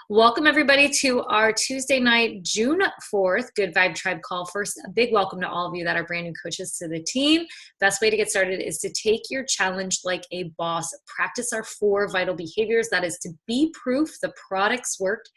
Welcome everybody to our Tuesday night, June 4th, Good Vibe Tribe call. First, a big welcome to all of you that are brand new coaches to the team. Best way to get started is to take your challenge like a boss. Practice our 4 vital behaviors. That is to be proof the products worked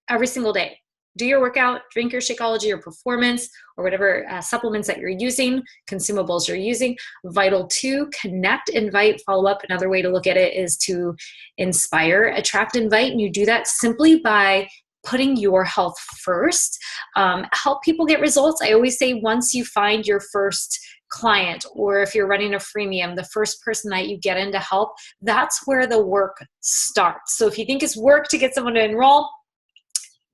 every single day. Do your workout, drink your Shakeology or Performance or whatever supplements that you're using, consumables you're using. Vital 2, connect, invite, follow up. Another way to look at it is to inspire, attract, invite. And you do that simply by putting your health first. Help people get results. I always say once you find your first client, or if you're running a freemium, the first person that you get in to help, that's where the work starts. So if you think it's work to get someone to enroll,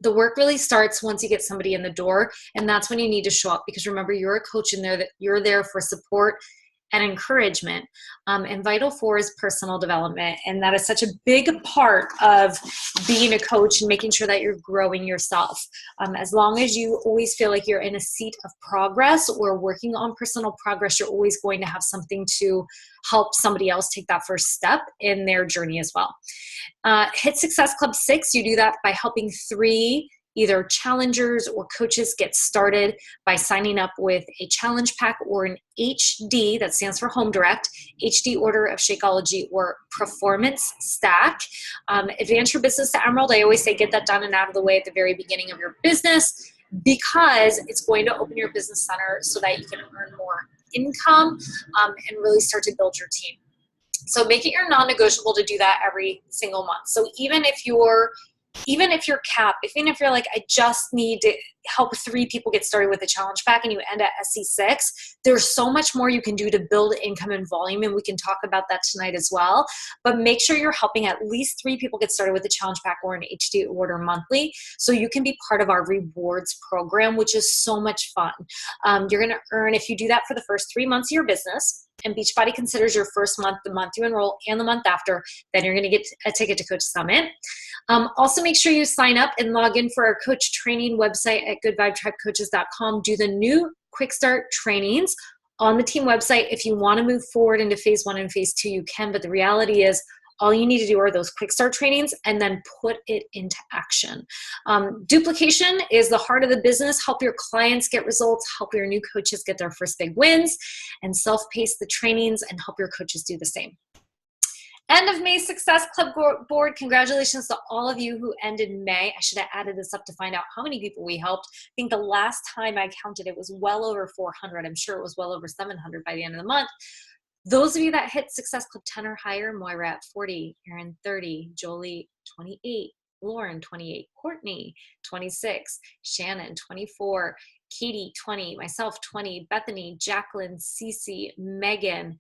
the work really starts once you get somebody in the door, and that's when you need to show up, because remember, you're a coach and you're there for support and encouragement. And Vital 4 is personal development, and that is such a big part of being a coach and making sure that you're growing yourself. As long as you always feel like you're in a seat of progress or working on personal progress, you're always going to have something to help somebody else take that first step in their journey as well. Hit Success Club 6, you do that by helping 3 either challengers or coaches get started by signing up with a challenge pack or an HD, that stands for Home Direct, HD order of Shakeology or Performance Stack. Advance your business to Emerald. I always say get that done and out of the way at the very beginning of your business, because it's going to open your business center so that you can earn more income and really start to build your team. So make it your non-negotiable to do that every single month. So even if you're capped, even if you're like, I just need to help 3 people get started with a challenge pack, and you end at SC6, there's so much more you can do to build income and volume, and we can talk about that tonight as well. But make sure you're helping at least 3 people get started with a challenge pack or an HD order monthly, so you can be part of our rewards program, which is so much fun. You're going to earn, if you do that for the first 3 months of your business, and Beachbody considers your first month the month you enroll and the month after, then you're going to get a ticket to Coach Summit. Also, make sure you sign up and log in for our coach training website at goodvibetribecoaches.com. Do the new Quick Start trainings on the team website. If you want to move forward into phase 1 and phase 2, you can, but the reality is all you need to do are those Quick Start trainings and then put it into action. Duplication is the heart of the business. Help your clients get results, help your new coaches get their first big wins, and self-pace the trainings and help your coaches do the same. End of May Success Club board. Congratulations to all of you who ended May. I should have added this up to find out how many people we helped. I think the last time I counted, it was well over 400. I'm sure it was well over 700 by the end of the month. Those of you that hit Success Club 10 or higher, Moira at 40, Erin 30, Jolie 28, Lauren 28, Courtney 26, Shannon 24, Katie 20, myself 20, Bethany, Jacqueline, Cece, Megan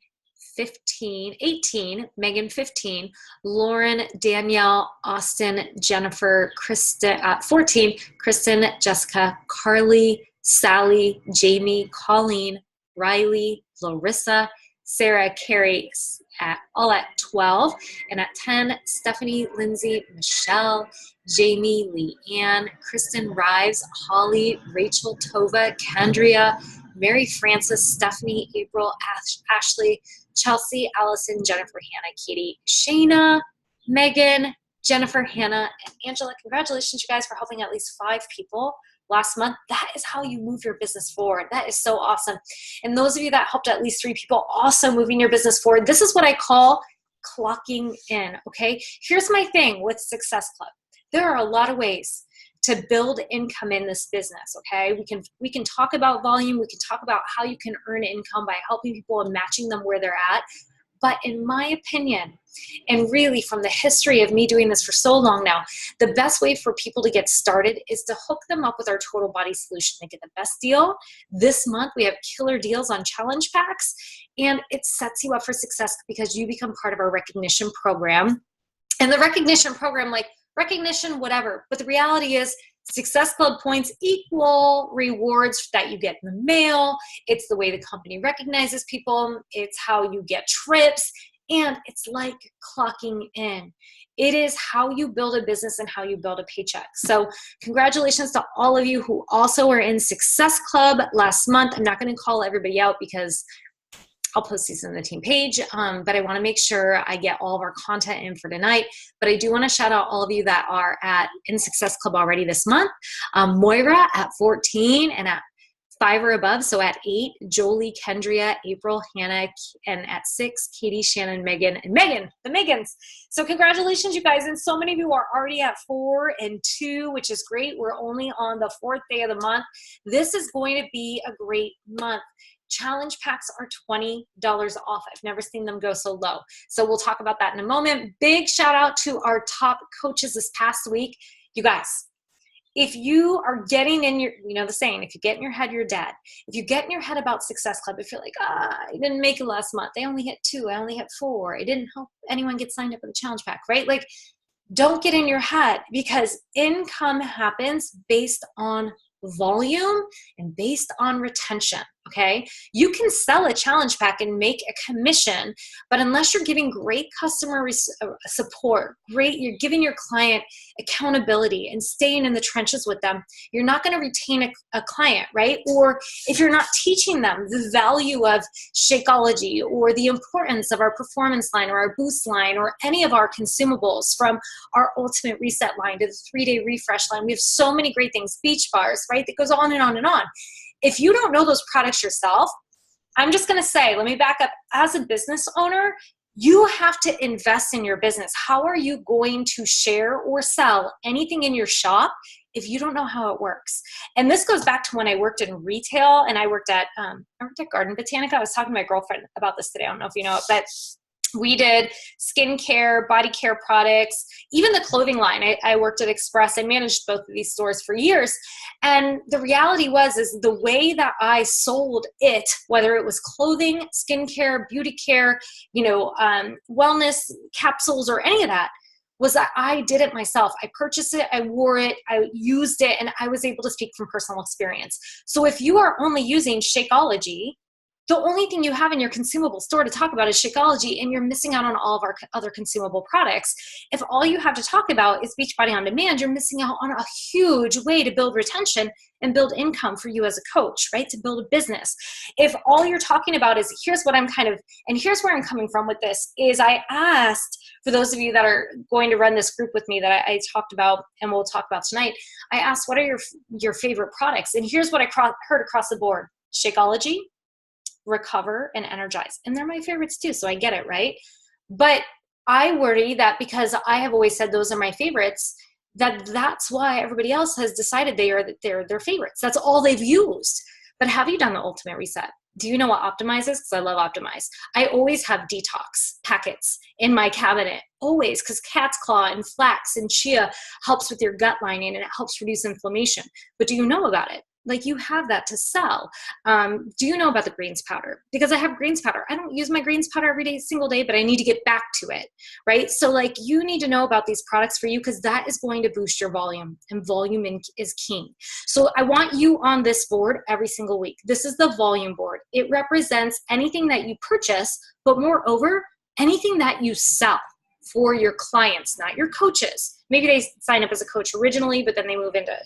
18, Megan 15, Lauren, Danielle, Austin, Jennifer, Kristen 14, Kristen, Jessica, Carly, Sally, Jamie, Colleen, Riley, Larissa, Sarah, Carrie, all at 12, and at 10, Stephanie, Lindsay, Michelle, Jamie, Leanne, Kristen, Rives, Holly, Rachel, Tova, Kendria, Mary Frances, Stephanie, April, Ashley, Chelsea, Allison, Jennifer, Hannah, Katie, Shayna, Megan, Jennifer, Hannah, and Angela. Congratulations, you guys, for helping at least 5 people last month. That is how you move your business forward. That is so awesome. And those of you that helped at least 3 people also moving your business forward, this is what I call clocking in, okay? Here's my thing with Success Club. There are a lot of ways to build income in this business, okay? We can talk about volume. We can talk about how you can earn income by helping people and matching them where they're at. But in my opinion, and really from the history of me doing this for so long now, the best way for people to get started is to hook them up with our total body solution. They get the best deal. This month, we have killer deals on challenge packs, and it sets you up for success because you become part of our recognition program. And the recognition program, like recognition, whatever. But the reality is Success Club points equal rewards that you get in the mail. It's the way the company recognizes people. It's how you get trips. And it's like clocking in. It is how you build a business and how you build a paycheck. So congratulations to all of you who also were in Success Club last month. I'm not going to call everybody out because I'll post these in the team page, but I want to make sure I get all of our content in for tonight. But I do want to shout out all of you that are in Success Club already this month. Moira at 14 and at 5 or above, so at 8, Jolie, Kendria, April, Hannah, and at 6, Katie, Shannon, Megan, and Megan, the Megans. So congratulations, you guys. And so many of you are already at 4 and 2, which is great. We're only on the 4th day of the month. This is going to be a great month. Challenge packs are $20 off. I've never seen them go so low. So we'll talk about that in a moment. Big shout out to our top coaches this past week. You guys, if you are getting in your, the saying, if you get in your head, you're dead. If you get in your head about Success Club, if you're like, I didn't make it last month. I only hit 2. I only hit 4. I didn't help anyone get signed up for the challenge pack, right? Like, don't get in your head, because income happens based on volume and based on retention. Okay. You can sell a challenge pack and make a commission, but unless you're giving great customer support, you're giving your client accountability and staying in the trenches with them, you're not going to retain a client, right? Or if you're not teaching them the value of Shakeology or the importance of our performance line or our boost line or any of our consumables, from our ultimate reset line to the 3-day refresh line. We have so many great things, beach bars, right? That goes on and on and on. If you don't know those products yourself, I'm just going to say, let me back up. As a business owner, you have to invest in your business. How are you going to share or sell anything in your shop if you don't know how it works? And this goes back to when I worked in retail, and I worked at Garden Botanica. I was talking to my girlfriend about this today. I don't know if you know it, but we did skincare, body care products, even the clothing line. I worked at Express. I managed both of these stores for years. And the reality is the way that I sold it, whether it was clothing, skincare, beauty care, wellness capsules, or any of that, was that I did it myself. I purchased it, I wore it, I used it, and I was able to speak from personal experience. So if you are only using Shakeology, the only thing you have in your consumable store to talk about is Shakeology, and you're missing out on all of our other consumable products. If all you have to talk about is Beachbody On Demand, you're missing out on a huge way to build retention and build income for you as a coach, right? To build a business. If all you're talking about is, here's where I'm coming from with this, is I asked, for those of you that are going to run this group with me that I talked about and we'll talk about tonight, I asked, what are your favorite products? And here's what I heard across the board: Shakeology, Recover, and Energize. And they're my favorites too, so I get it, right? But I worry that because I have always said those are my favorites, that's why everybody else has decided they're their favorites. That's all they've used. But have you done the ultimate reset? Do you know what Optimize is? Because I love Optimize. I always have detox packets in my cabinet, always, because cat's claw and flax and chia helps with your gut lining and it helps reduce inflammation. But do you know about it? Like, you have that to sell. Do you know about the greens powder? Because I have greens powder. I don't use my greens powder every single day, but I need to get back to it, right? So like, you need to know about these products for you, because that is going to boost your volume, and volume is king. So I want you on this board every single week. This is the volume board. It represents anything that you purchase, but moreover, anything that you sell for your clients, not your coaches. Maybe they sign up as a coach originally, but then they move into,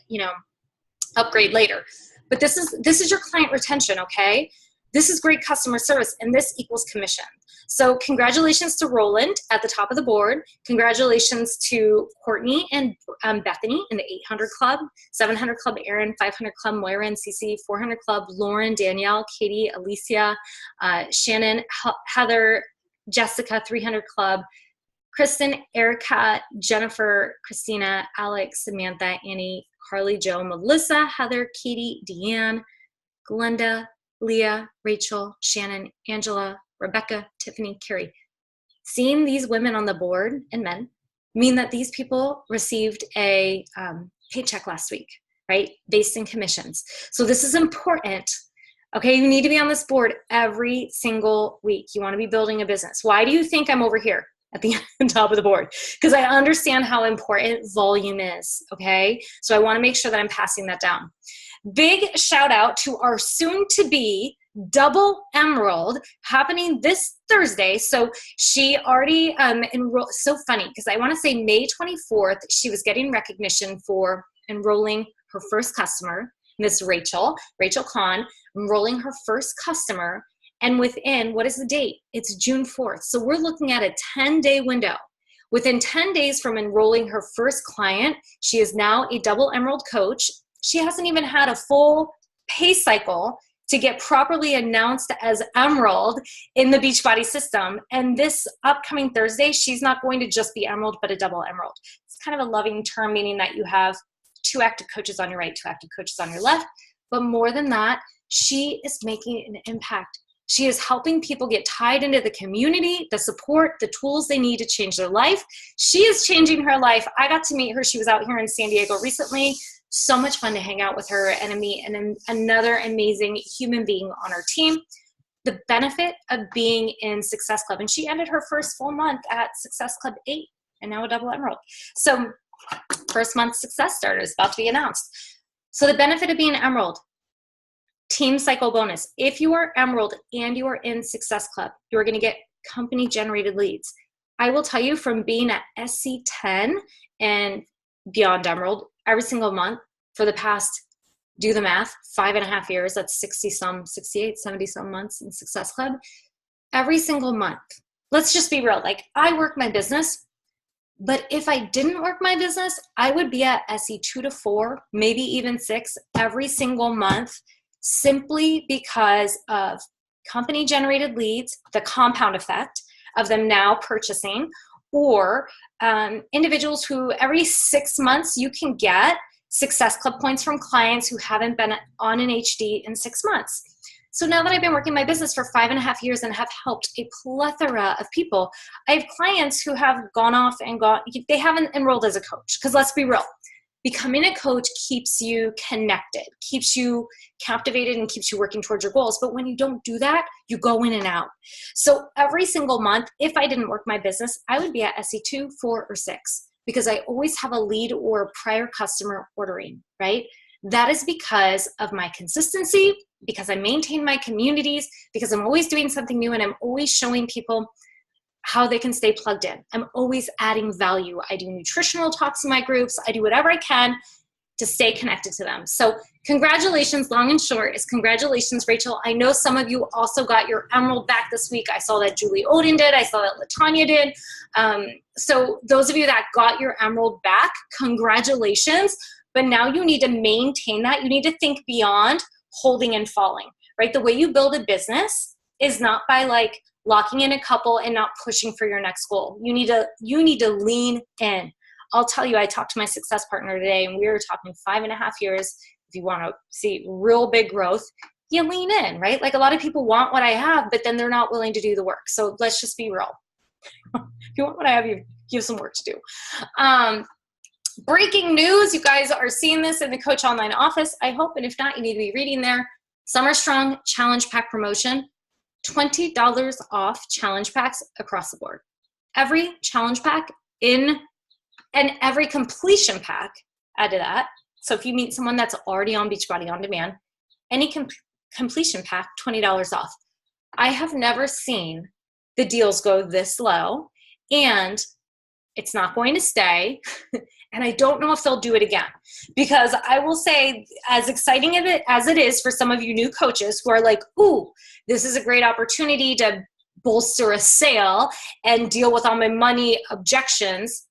upgrade later. But this is your client retention, okay? This is great customer service, and this equals commission. So congratulations to Roland at the top of the board. Congratulations to Courtney and Bethany in the 800 Club, 700 Club Aaron, 500 Club Moira and Cece, 400 Club Lauren, Danielle, Katie, Alicia, Shannon, Heather, Jessica, 300 Club, Kristen, Erica, Jennifer, Christina, Alex, Samantha, Annie, Carly, Joe, Melissa, Heather, Katie, Deanne, Glenda, Leah, Rachel, Shannon, Angela, Rebecca, Tiffany, Carrie. Seeing these women on the board, and men, mean that these people received a paycheck last week, right? Based in commissions. So this is important. Okay, you need to be on this board every single week. You want to be building a business. Why do you think I'm over here at the top of the board? Because I understand how important volume is, okay? So I want to make sure that I'm passing that down. Big shout out to our soon-to-be Double Emerald happening this Thursday. So she already enrolled. So funny, because I want to say May 24th, she was getting recognition for enrolling her first customer, Miss Rachel Kahn, enrolling her first customer. And within, what is the date? It's June 4th. So we're looking at a 10-day window. Within 10 days from enrolling her first client, she is now a double emerald coach. She hasn't even had a full pay cycle to get properly announced as emerald in the Beachbody system. And this upcoming Thursday, she's not going to just be emerald, but a double emerald. It's kind of a loving term, meaning that you have 2 active coaches on your right, 2 active coaches on your left. But more than that, she is making an impact. She is helping people get tied into the community, the support, the tools they need to change their life. She is changing her life. I got to meet her. She was out here in San Diego recently. So much fun to hang out with her and meet another amazing human being on our team. The benefit of being in Success Club, and she ended her first full month at Success Club 8 and now a double emerald. So first month success starter is about to be announced. So the benefit of being an emerald, team cycle bonus. If you are emerald and you are in Success Club, you're going to get company generated leads. I will tell you, from being at SC10 and beyond emerald every single month for the past, do the math, 5.5 years, that's 68, 70 some months in Success Club. Every single month, let's just be real. Like, I work my business, but if I didn't work my business, I would be at SE 2 to 4, maybe even 6 every single month, simply because of company generated leads, the compound effect of them now purchasing, or individuals who every 6 months you can get Success Club points from clients who haven't been on an HD in 6 months. So now that I've been working my business for 5.5 years and have helped a plethora of people, I have clients who have gone off and they haven't enrolled as a coach. Because let's be real, becoming a coach keeps you connected, keeps you captivated, and keeps you working towards your goals. But when you don't do that, you go in and out. So every single month, if I didn't work my business, I would be at SE2, 4, or 6, because I always have a lead or a prior customer ordering, right? That is because of my consistency, because I maintain my communities, because I'm always doing something new and I'm always showing people how they can stay plugged in. I'm always adding value. I do nutritional talks in my groups. I do whatever I can to stay connected to them. So congratulations, long and short, is congratulations, Rachel. I know some of you also got your emerald back this week. I saw that Julie Odin did. I saw that Latanya did. So those of you that got your emerald back, congratulations. But now you need to maintain that. You need to think beyond holding and falling, right? The way you build a business is not by like locking in a couple and not pushing for your next goal. You need to lean in. I'll tell you, I talked to my success partner today and we were talking 5.5 years. If you want to see real big growth, you lean in, right? Like, a lot of people want what I have, but then they're not willing to do the work. So let's just be real. If you want what I have, you have some work to do. Breaking news, you guys are seeing this in the Coach Online office, I hope, and if not, you need to be reading there. Summer Strong Challenge Pack promotion, $20 off challenge packs across the board. Every challenge pack and every completion pack, add to that. So if you meet someone that's already on Beachbody On Demand, any completion pack, $20 off. I have never seen the deals go this low, and it's not going to stay. And I don't know if they'll do it again, because I will say, as exciting as it is for some of you new coaches who are like, ooh, this is a great opportunity to bolster a sale and deal with all my money objections.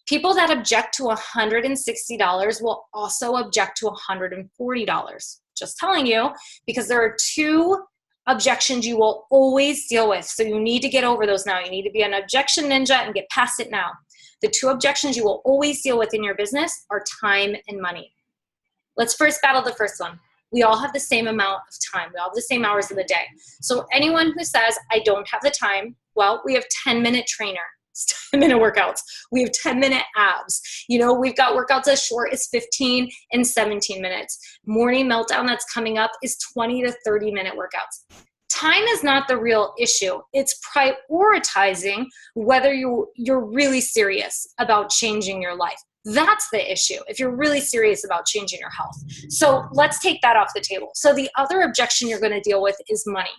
People that object to $160 will also object to $140. Just telling you, because there are 2 objections you will always deal with. So you need to get over those now. You need to be an objection ninja and get past it now. The 2 objections you will always deal with in your business are time and money. Let's first battle the first one. We all have the same amount of time. We all have the same hours of the day. So anyone who says, I don't have the time, well, we have 10-minute trainer, 10-minute workouts. We have 10-minute abs. You know, we've got workouts as short as 15 and 17 minutes. Morning Meltdown that's coming up is 20 to 30-minute workouts. Time is not the real issue. It's prioritizing whether you're really serious about changing your life. That's the issue, if you're really serious about changing your health. So let's take that off the table. So the other objection you're going to deal with is money.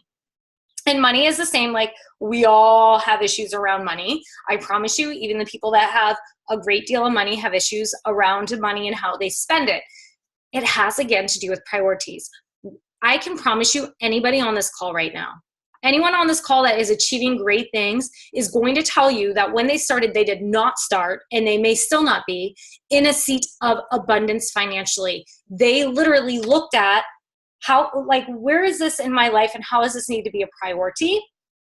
And money is the same. Like, we all have issues around money. I promise you, even the people that have a great deal of money have issues around money and how they spend it. It has, again, to do with priorities. I can promise you, anybody on this call right now, anyone on this call that is achieving great things is going to tell you that when they started, they did not start, and they may still not be, in a seat of abundance financially. They literally looked at how, like, where is this in my life and how does this need to be a priority,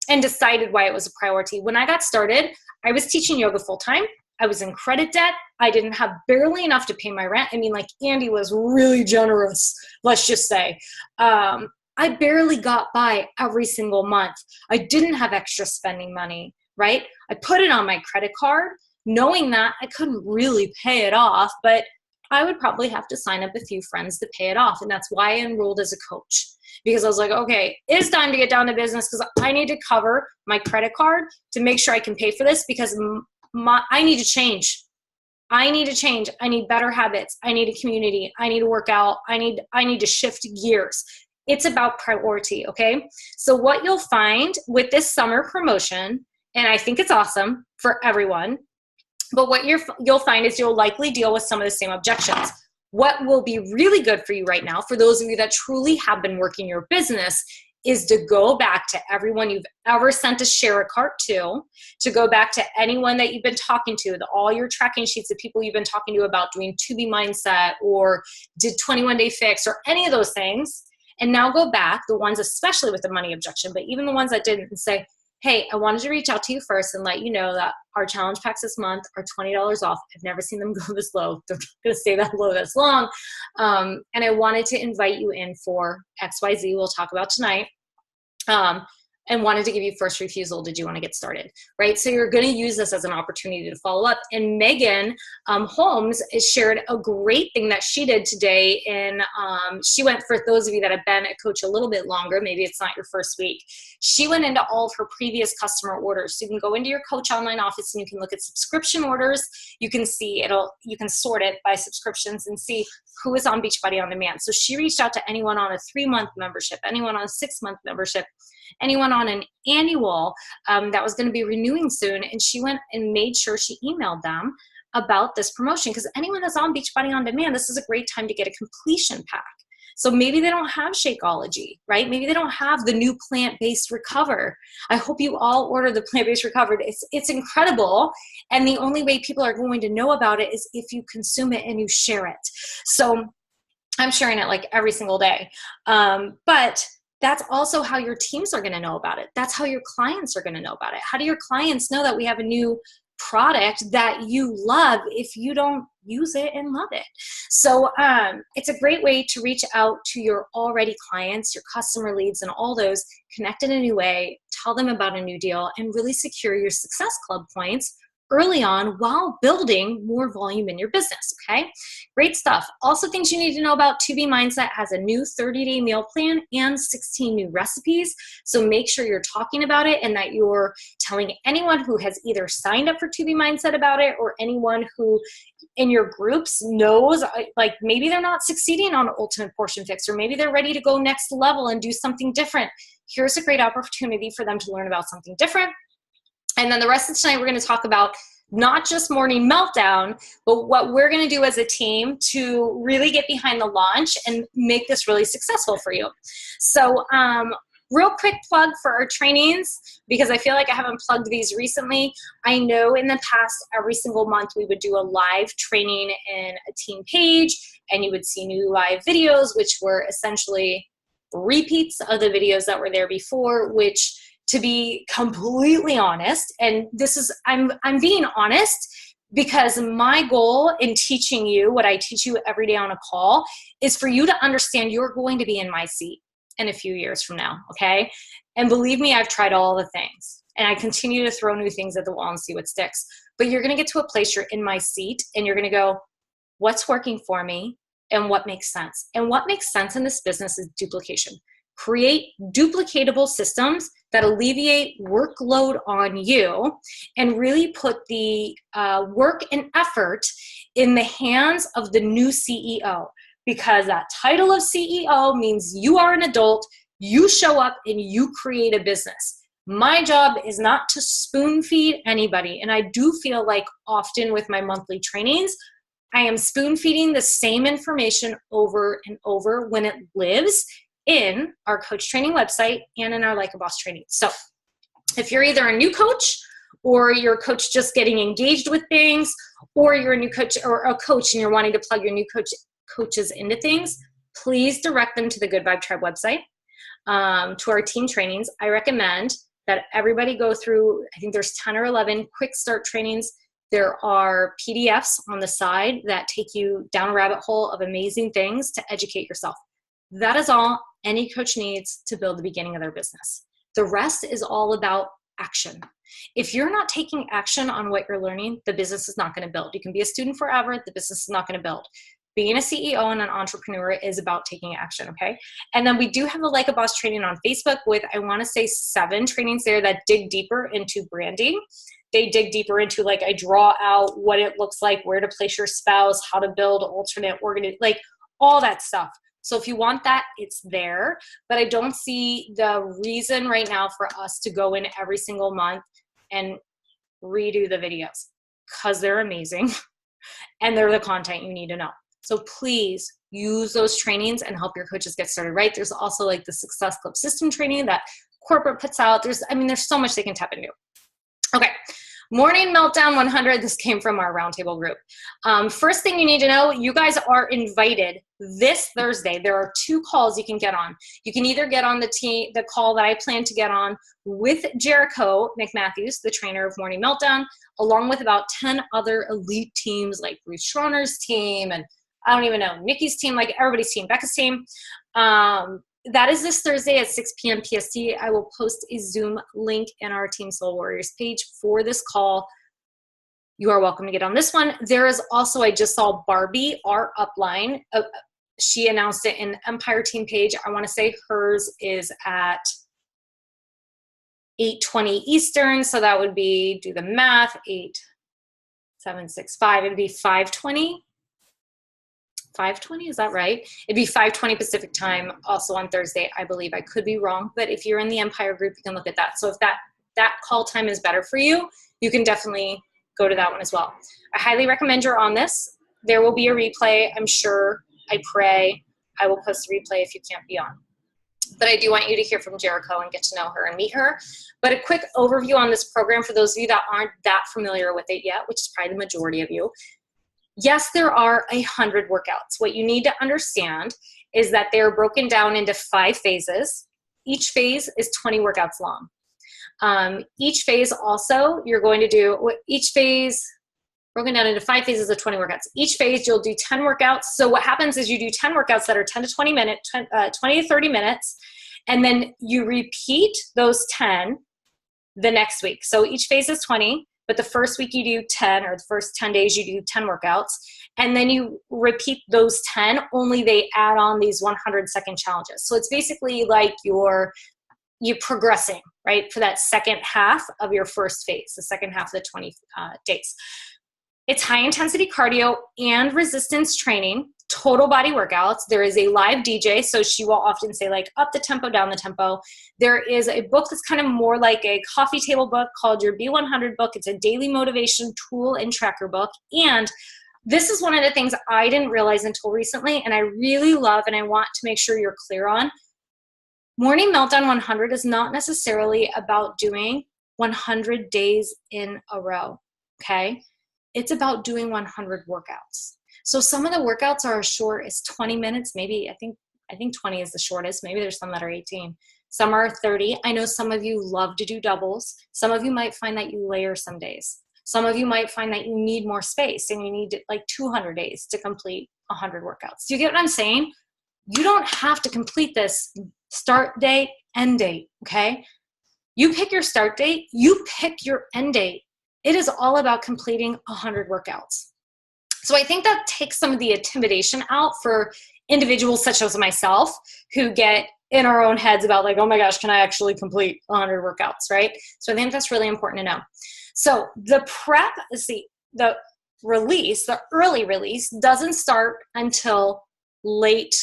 and decided why it was a priority. When I got started, I was teaching yoga full-time. I was in credit debt. I didn't have barely enough to pay my rent. I mean, like, Andy was really generous, let's just say. I barely got by every single month. I didn't have extra spending money, right? I put it on my credit card, knowing that I couldn't really pay it off, but I would probably have to sign up a few friends to pay it off. And that's why I enrolled as a coach, because I was like, okay, it's time to get down to business, because I need to cover my credit card to make sure I can pay for this, because I need to change. I need to change. I need better habits. I need a community. I need to work out. I need to shift gears. It's about priority, okay? So what you'll find with this summer promotion, and I think it's awesome for everyone, but what you'll find is you'll likely deal with some of the same objections. What will be really good for you right now, for those of you that truly have been working your business, is to go back to everyone you've ever sent a share a cart to go back to anyone that you've been talking to, all your tracking sheets of people you've been talking to about doing 2B mindset or did 21-day fix or any of those things. And now go back, the ones especially with the money objection, but even the ones that didn't, and say, hey, I wanted to reach out to you first and let you know that our challenge packs this month are $20 off. I've never seen them go this low. They're not going to stay that low this long. And I wanted to invite you in for XYZ we'll talk about tonight. And wanted to give you first refusal. Did you want to get started? Right? So you're going to use this as an opportunity to follow up. And Megan Holmes has shared a great thing that she did today. And she went, for those of you that have been a coach a little bit longer, maybe it's not your first week, she went into all of her previous customer orders. So you can go into your Coach Online office and you can look at subscription orders. You can see you can sort it by subscriptions and see who is on Beachbody On Demand. So she reached out to anyone on a 3-month membership, anyone on a 6-month membership, anyone on an annual that was going to be renewing soon. And she went and made sure she emailed them about this promotion, because anyone that's on Beachbody On Demand, this is a great time to get a completion pack. So maybe they don't have Shakeology, right? Maybe they don't have the new plant-based Recover. I hope you all order the plant-based Recover. It's incredible. And the only way people are going to know about it is if you consume it and you share it. So I'm sharing it like every single day. But that's also how your teams are going to know about it. That's how your clients are going to know about it. How do your clients know that we have a new product that you love if you don't use it and love it? So it's a great way to reach out to your already clients, your customer leads, and all those, connect in a new way, tell them about a new deal, and really secure your Success Club points early on while building more volume in your business, okay? Great stuff. Also, things you need to know about 2B Mindset has a new 30-day meal plan and 16 new recipes. So make sure you're talking about it and that you're telling anyone who has either signed up for 2B Mindset about it, or anyone who in your groups knows, like maybe they're not succeeding on Ultimate Portion Fix, or maybe they're ready to go next level and do something different. Here's a great opportunity for them to learn about something different. And then the rest of tonight, we're going to talk about not just Morning Meltdown, but what we're going to do as a team to really get behind the launch and make this really successful for you. So real quick plug for our trainings, because I feel like I haven't plugged these recently. I know in the past, every single month, we would do a live training in a team page, and you would see new live videos, which were essentially repeats of the videos that were there before, which, to be completely honest, and this is, I'm being honest, because my goal in teaching you what I teach you every day on a call is for you to understand you're going to be in my seat in a few years from now, okay? And believe me, I've tried all the things, and I continue to throw new things at the wall and see what sticks. But you're gonna get to a place you're in my seat, and you're gonna go, what's working for me and what makes sense? And what makes sense in this business is duplication. Create duplicatable systems that alleviate workload on you and really put the work and effort in the hands of the new CEO, because that title of CEO means you are an adult, you show up and you create a business. My job is not to spoon feed anybody. And I do feel like often with my monthly trainings, I am spoon feeding the same information over and over when it lives in our coach training website and in our Like a Boss training. So if you're either a new coach or you're a coach just getting engaged with things, or you're a new coach or a coach and you're wanting to plug your new coaches into things, please direct them to the Good Vibe Tribe website, to our team trainings. I recommend that everybody go through, I think there's 10 or 11 quick start trainings. There are PDFs on the side that take you down a rabbit hole of amazing things to educate yourself. That is all any coach needs to build the beginning of their business. The rest is all about action. If you're not taking action on what you're learning, the business is not going to build. You can be a student forever, the business is not going to build. Being a CEO and an entrepreneur is about taking action, okay? And then we do have the Like a Boss training on Facebook with, I want to say, 7 trainings there that dig deeper into branding. They dig deeper into, like, I draw out what it looks like, where to place your spouse, how to build alternate like all that stuff. So if you want that, it's there. But I don't see the reason right now for us to go in every single month and redo the videos, because they're amazing and they're the content you need to know. So please use those trainings and help your coaches get started right. There's also like the Success Club system training that corporate puts out. There's so much they can tap into. Okay. Morning Meltdown 100. This came from our roundtable group. First thing you need to know, you guys are invited this Thursday. There are 2 calls you can get on. You can either get on the call that I plan to get on with Jericho McMatthews, the trainer of Morning Meltdown, along with about 10 other elite teams like Ruth Schroner's team, and I don't even know, Nikki's team, like everybody's team, Becca's team. That is this Thursday at 6 p.m. PST. I will post a Zoom link in our Team Soul Warriors page for this call. You are welcome to get on this one. There is also, I just saw Barbie, our upline. She announced it in the Empire team page. I want to say hers is at 8:20 Eastern. So that would be, do the math, 8, 7, 6, 5. It would be 5:20. 5:20, is that right? It'd be 5:20 Pacific time, also on Thursday, I believe. I could be wrong, but if you're in the Empire group, you can look at that. So if that call time is better for you, you can definitely go to that one as well. I highly recommend you're on this. There will be a replay, I'm sure. I pray I will post a replay if you can't be on. But I do want you to hear from Jericho and get to know her and meet her. But a quick overview on this program for those of you that aren't that familiar with it yet, which is probably the majority of you. Yes, there are 100 workouts. What you need to understand is that they're broken down into 5 phases. Each phase is 20 workouts long. Each phase also, you're going to do, each phase broken down into 5 phases of 20 workouts. Each phase, you'll do 10 workouts. So what happens is you do 10 workouts that are 10 to 20 minutes, 20 to 30 minutes, and then you repeat those 10 the next week. So each phase is 20. But the first week you do 10, or the first 10 days you do 10 workouts, and then you repeat those 10, only they add on these 100-second challenges. So it's basically like you're progressing, right, for that second half of your first phase, the second half of the 20 days. It's high-intensity cardio and resistance training, total body workouts. There is a live DJ, so she will often say, like, up the tempo, down the tempo. There is a book that's kind of more like a coffee table book called your B100 book. It's a daily motivation tool and tracker book. And this is one of the things I didn't realize until recently, and I really love, and I want to make sure you're clear on. Morning Meltdown 100 is not necessarily about doing 100 days in a row, okay? It's about doing 100 workouts. So some of the workouts are as short as 20 minutes, maybe I think 20 is the shortest. Maybe there's some that are 18. Some are 30. I know some of you love to do doubles. Some of you might find that you layer some days. Some of you might find that you need more space and you need like 200 days to complete 100 workouts. Do you get what I'm saying? You don't have to complete this start date, end date, okay? You pick your start date, you pick your end date. It is all about completing 100 workouts. So I think that takes some of the intimidation out for individuals such as myself who get in our own heads about, like, oh my gosh, can I actually complete 100 workouts, right? So I think that's really important to know. So the prep, the release, the early release doesn't start until late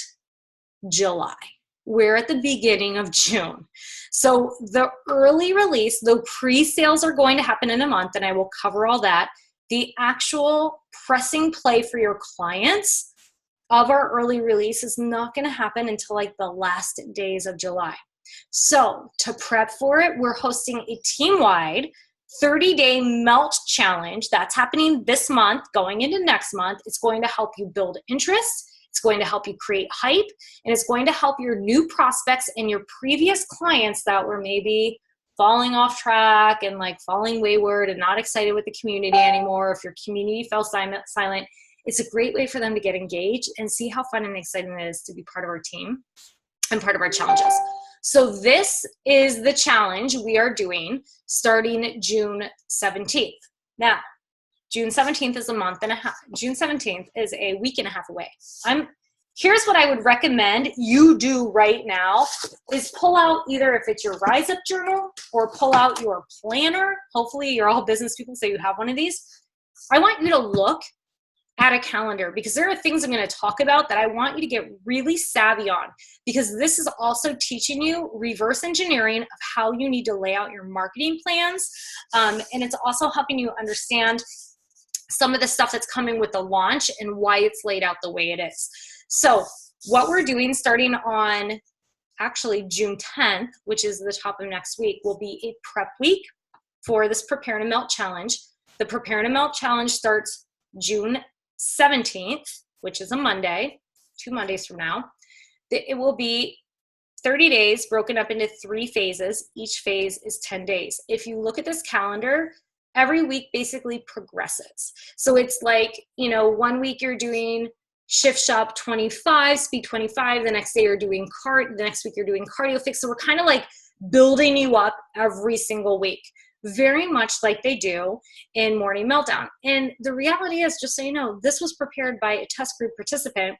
July. We're at the beginning of June. So the early release, the pre-sales are going to happen in a month, and I will cover all that. The actual pressing play for your clients of our early release is not going to happen until like the last days of July. So to prep for it, we're hosting a team-wide 30-day melt challenge that's happening this month, going into next month. It's going to help you build interest. It's going to help you create hype, and it's going to help your new prospects and your previous clients that were maybe falling off track and like falling wayward and not excited with the community anymore. If your community fell silent, it's a great way for them to get engaged and see how fun and exciting it is to be part of our team and part of our challenges. So this is the challenge we are doing starting June 17th. Now, June 17th is a month and a half. June 17th is a week and a half away. Here's what I would recommend you do right now is pull out either if it's your Rise Up journal or pull out your planner. Hopefully you're all business people, so you have one of these. I want you to look at a calendar because there are things I'm going to talk about that I want you to get really savvy on, because this is also teaching you reverse engineering of how you need to lay out your marketing plans. And it's also helping you understand some of the stuff that's coming with the launch and why it's laid out the way it is. So what we're doing starting on actually June 10th, which is the top of next week, will be a prep week for this Prepare to Melt Challenge. The Prepare to Melt Challenge starts June 17th, which is a Monday, 2 Mondays from now. It will be 30 days broken up into 3 phases. Each phase is 10 days. If you look at this calendar, every week basically progresses. So it's like, 1 week you're doing Shift Shop 25, Speed 25. The next day you're doing the next week you're doing Cardio Fix. So we're kind of like building you up every single week, very much like they do in Morning Meltdown. And the reality is, just so you know, this was prepared by a test group participant.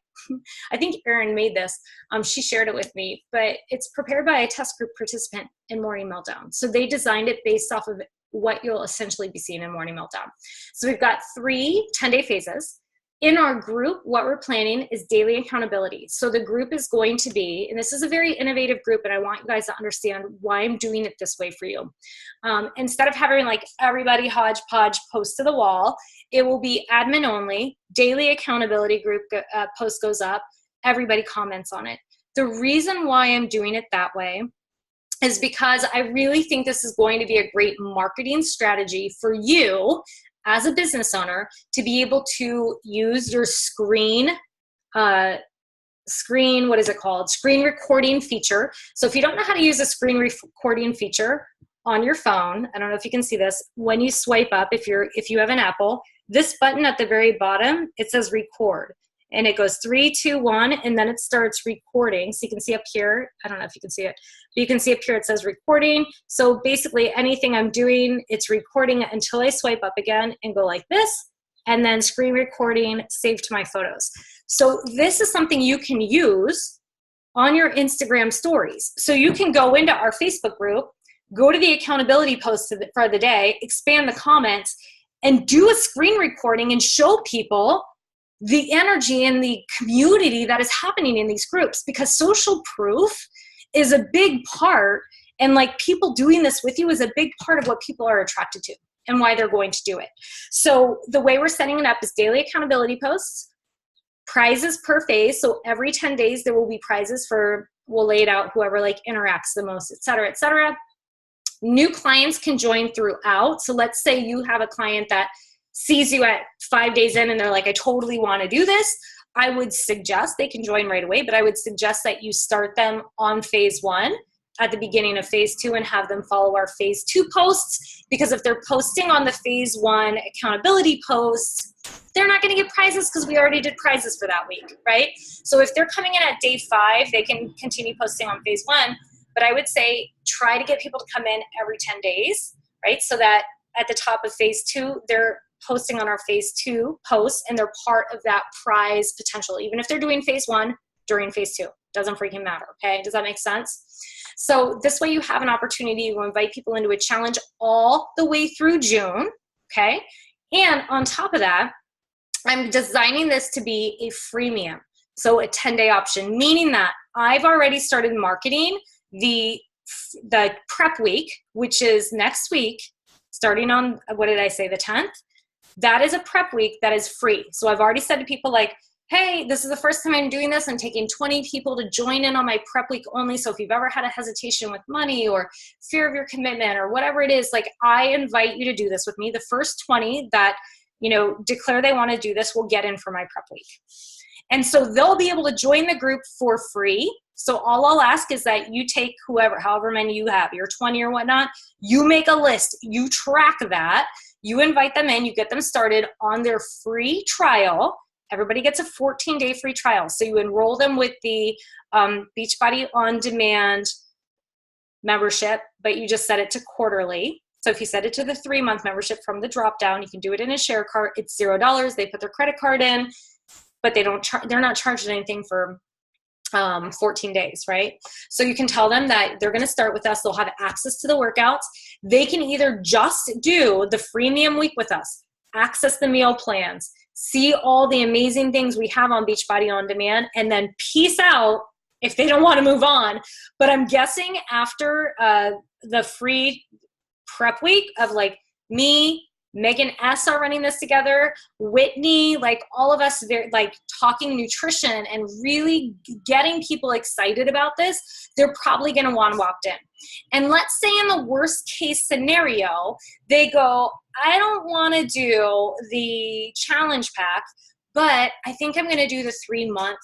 I think Erin made this. She shared it with me, but it's prepared by a test group participant in Morning Meltdown. So they designed it based off of what you'll essentially be seeing in Morning Meltdown. So we've got 3 10-day phases. In our group, what we're planning is daily accountability. So the group is going to be, and this is a very innovative group, and I want you guys to understand why I'm doing it this way for you. Instead of having like everybody hodgepodge post to the wall, it will be admin only, daily accountability group post goes up, everybody comments on it. The reason why I'm doing it that way is because I really think this is going to be a great marketing strategy for you as a business owner to be able to use your screen recording feature. So if you don't know how to use a screen recording feature on your phone, I don't know if you can see this, when you swipe up, if you have an Apple, this button at the very bottom, it says record. And it goes 3, 2, 1, and then it starts recording. So you can see up here, I don't know if you can see it, but you can see up here it says recording. So basically anything I'm doing, it's recording until I swipe up again and go like this, and then screen recording, save to my photos. So this is something you can use on your Instagram stories. So you can go into our Facebook group, go to the accountability post for the day, expand the comments, and do a screen recording and show people the energy and the community that is happening in these groups, because social proof is a big part, and like people doing this with you is a big part of what people are attracted to and why they're going to do it. So the way we're setting it up is daily accountability posts, prizes per phase. So every 10 days there will be prizes we'll lay it out, whoever like interacts the most, et cetera, et cetera. New clients can join throughout. So let's say you have a client that sees you at 5 days in and they're like, I totally want to do this. I would suggest they can join right away, but I would suggest that you start them on phase 1 at the beginning of phase 2 and have them follow our phase 2 posts, because if they're posting on the phase 1 accountability posts, they're not going to get prizes because we already did prizes for that week, right? So if they're coming in at day 5, they can continue posting on phase 1, but I would say try to get people to come in every 10 days, right? So that at the top of phase 2, they're posting on our phase 2 posts and they're part of that prize potential, even if they're doing phase 1 during phase 2. Doesn't freaking matter, okay? Does that make sense? So this way you have an opportunity to invite people into a challenge all the way through June, okay? And on top of that, I'm designing this to be a freemium, so a 10-day option, meaning that I've already started marketing the prep week, which is next week, starting on, what did I say, the 10th? That is a prep week that is free. So I've already said to people like, hey, this is the first time I'm doing this. I'm taking 20 people to join in on my prep week only. So if you've ever had a hesitation with money or fear of your commitment or whatever it is, like, I invite you to do this with me. The first 20 that, declare they want to do this will get in for my prep week. And so they'll be able to join the group for free. So all I'll ask is that you take however many you have, your 20 or whatnot, you make a list, you track that, you invite them in, you get them started on their free trial. Everybody gets a 14-day free trial. So you enroll them with the Beachbody On Demand membership, but you just set it to quarterly. So if you set it to the 3-month membership from the drop down, you can do it in a share cart. It's $0. They put their credit card in, but they're not charged anything for 14 days, right? So you can tell them that they're going to start with us. They'll have access to the workouts. They can either just do the freemium week with us, access the meal plans, see all the amazing things we have on Beachbody On Demand, and then peace out if they don't want to move on. But I'm guessing after the free prep week of like me, Megan S. are running this together, Whitney, like all of us, they're like talking nutrition and really getting people excited about this, they're probably going to want to opt in. And let's say in the worst case scenario, they go, I don't want to do the challenge pack, but I think I'm going to do the 3-month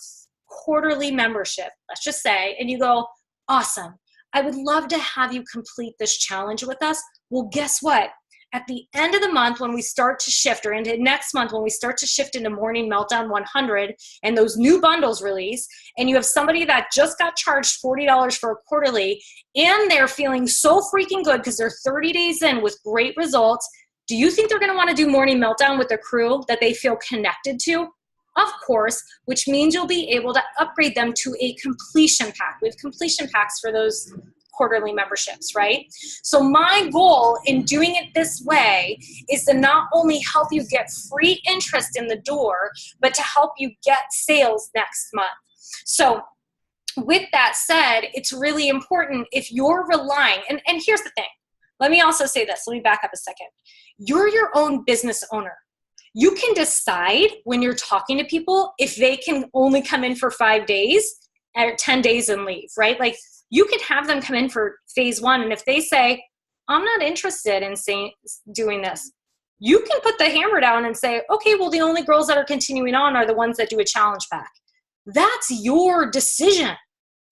quarterly membership, let's just say, and you go, awesome. I would love to have you complete this challenge with us. Well, guess what? At the end of the month, when we start to shift, or into next month, when we start to shift into Morning Meltdown 100 and those new bundles release, and you have somebody that just got charged $40 for a quarterly, and they're feeling so freaking good because they're 30 days in with great results, do you think they're going to want to do Morning Meltdown with a crew that they feel connected to? Of course, which means you'll be able to upgrade them to a completion pack. We have completion packs for those quarterly memberships, right? So my goal in doing it this way is to not only help you get free interest in the door, but to help you get sales next month. So with that said, it's really important if you're relying, and here's the thing. Let me also say this. Let me back up a second. You're your own business owner. You can decide when you're talking to people if they can only come in for 5 days or 10 days and leave, right? Like, you could have them come in for phase 1, and if they say, I'm not interested in doing this, you can put the hammer down and say, okay, well, the only girls that are continuing on are the ones that do a challenge pack. That's your decision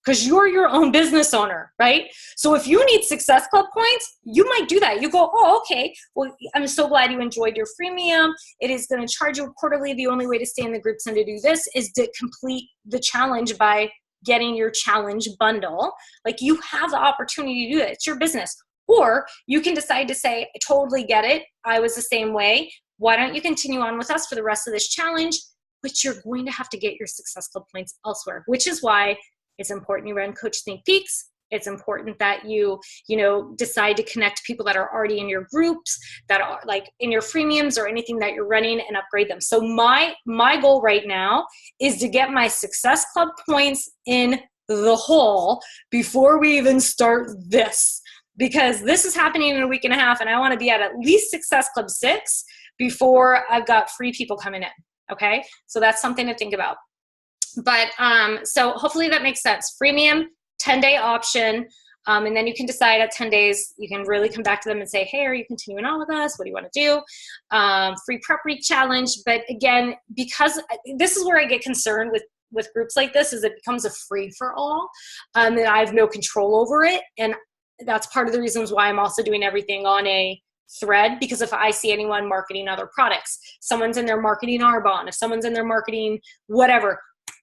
because you're your own business owner, right? So if you need Success Club points, you might do that. You go, oh, okay, well, I'm so glad you enjoyed your freemium. It is going to charge you quarterly. The only way to stay in the groups and to do this is to complete the challenge by getting your challenge bundle. Like, you have the opportunity to do it. It's your business. Or you can decide to say, I totally get it. I was the same way. Why don't you continue on with us for the rest of this challenge? But you're going to have to get your Success Club points elsewhere, which is why it's important you run Coach Sneak Peeks. It's important that you decide to connect people that are already in your groups, that are like in your freemiums or anything that you're running, and upgrade them. So my goal right now is to get my Success Club points in the hole before we even start this, because this is happening in a week and a half, and I want to be at least Success Club 6 before I've got free people coming in. Okay, so that's something to think about. But so hopefully that makes sense. Freemium, 10-day option, and then you can decide at 10 days, you can really come back to them and say, hey, are you continuing on with us? What do you want to do? Free prep week challenge. But again, because this is where I get concerned with groups like this, is it becomes a free for all, and I have no control over it. And that's part of the reasons why I'm also doing everything on a thread, because if I see anyone marketing other products, someone's in there marketing Arbonne, if someone's in there marketing whatever,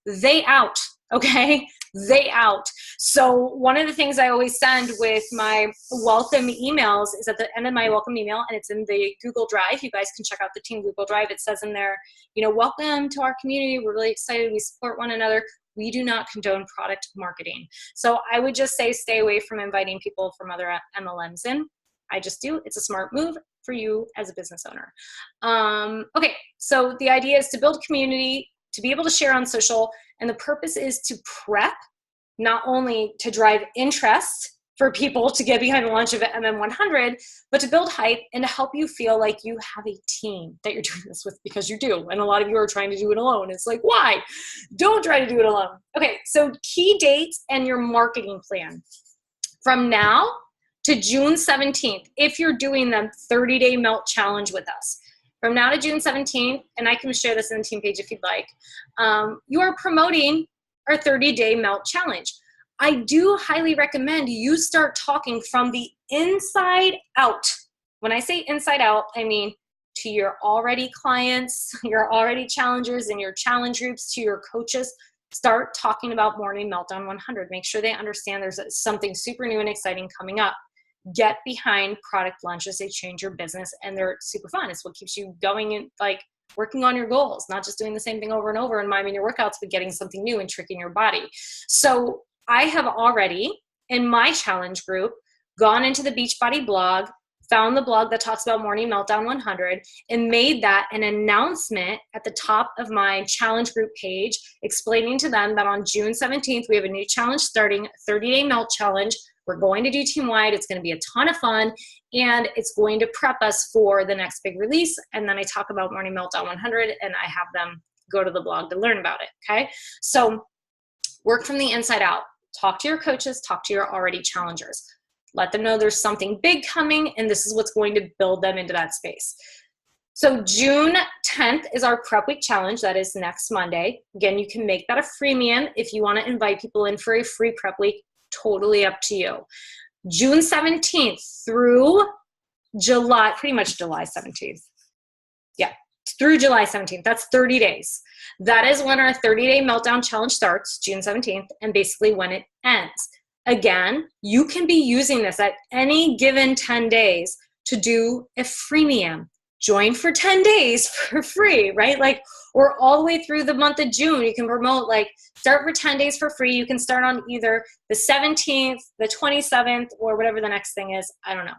they out. Okay, they out. So one of the things I always send with my welcome emails is at the end of my welcome email, and it's in the Google Drive. You guys can check out the team Google Drive. It says in there, welcome to our community. We're really excited. We support one another. We do not condone product marketing. So I would just say stay away from inviting people from other MLMs in. I just do. It's a smart move for you as a business owner. Okay, so the idea is to build community, to be able to share on social, and the purpose is to prep, not only to drive interest for people to get behind the launch of MM100, but to build hype and to help you feel like you have a team that you're doing this with, because you do. And a lot of you are trying to do it alone. It's like, why? Don't try to do it alone. Okay, so key dates and your marketing plan. From now to June 17th, if you're doing the 30-day melt challenge with us, from now to June 17th, and I can share this in the team page if you'd like, you are promoting our 30-day melt challenge. I do highly recommend you start talking from the inside out. When I say inside out, I mean to your already clients, your already challengers in your challenge groups, to your coaches. Start talking about Morning Meltdown 100. Make sure they understand there's something super new and exciting coming up. Get behind product launches. They change your business and they're super fun. It's what keeps you going and like working on your goals, not just doing the same thing over and over and miming your workouts, but getting something new and tricking your body. So I have already, in my challenge group, gone into the Beachbody blog, found the blog that talks about Morning Meltdown 100, and made that an announcement at the top of my challenge group page, explaining to them that on June 17th, we have a new challenge starting, a 30-day melt challenge. We're going to do team-wide. It's going to be a ton of fun, and it's going to prep us for the next big release. And then I talk about Morning Meltdown 100, and I have them go to the blog to learn about it, okay? So work from the inside out. Talk to your coaches, talk to your already challengers. Let them know there's something big coming, and this is what's going to build them into that space. So June 10th is our prep week challenge. That is next Monday. Again, you can make that a freemium if you want to invite people in for a free prep week. Totally up to you. June 17th through July, pretty much July 17th. Yeah, through July 17th. That's 30 days. That is when our 30-day meltdown challenge starts, June 17th, and basically when it ends. Again, you can be using this at any given 10 days to do a freemium. Join for 10 days for free, right? Like, or all the way through the month of June, you can promote, like, start for 10 days for free. You can start on either the 17th, the 27th, or whatever the next thing is. I don't know.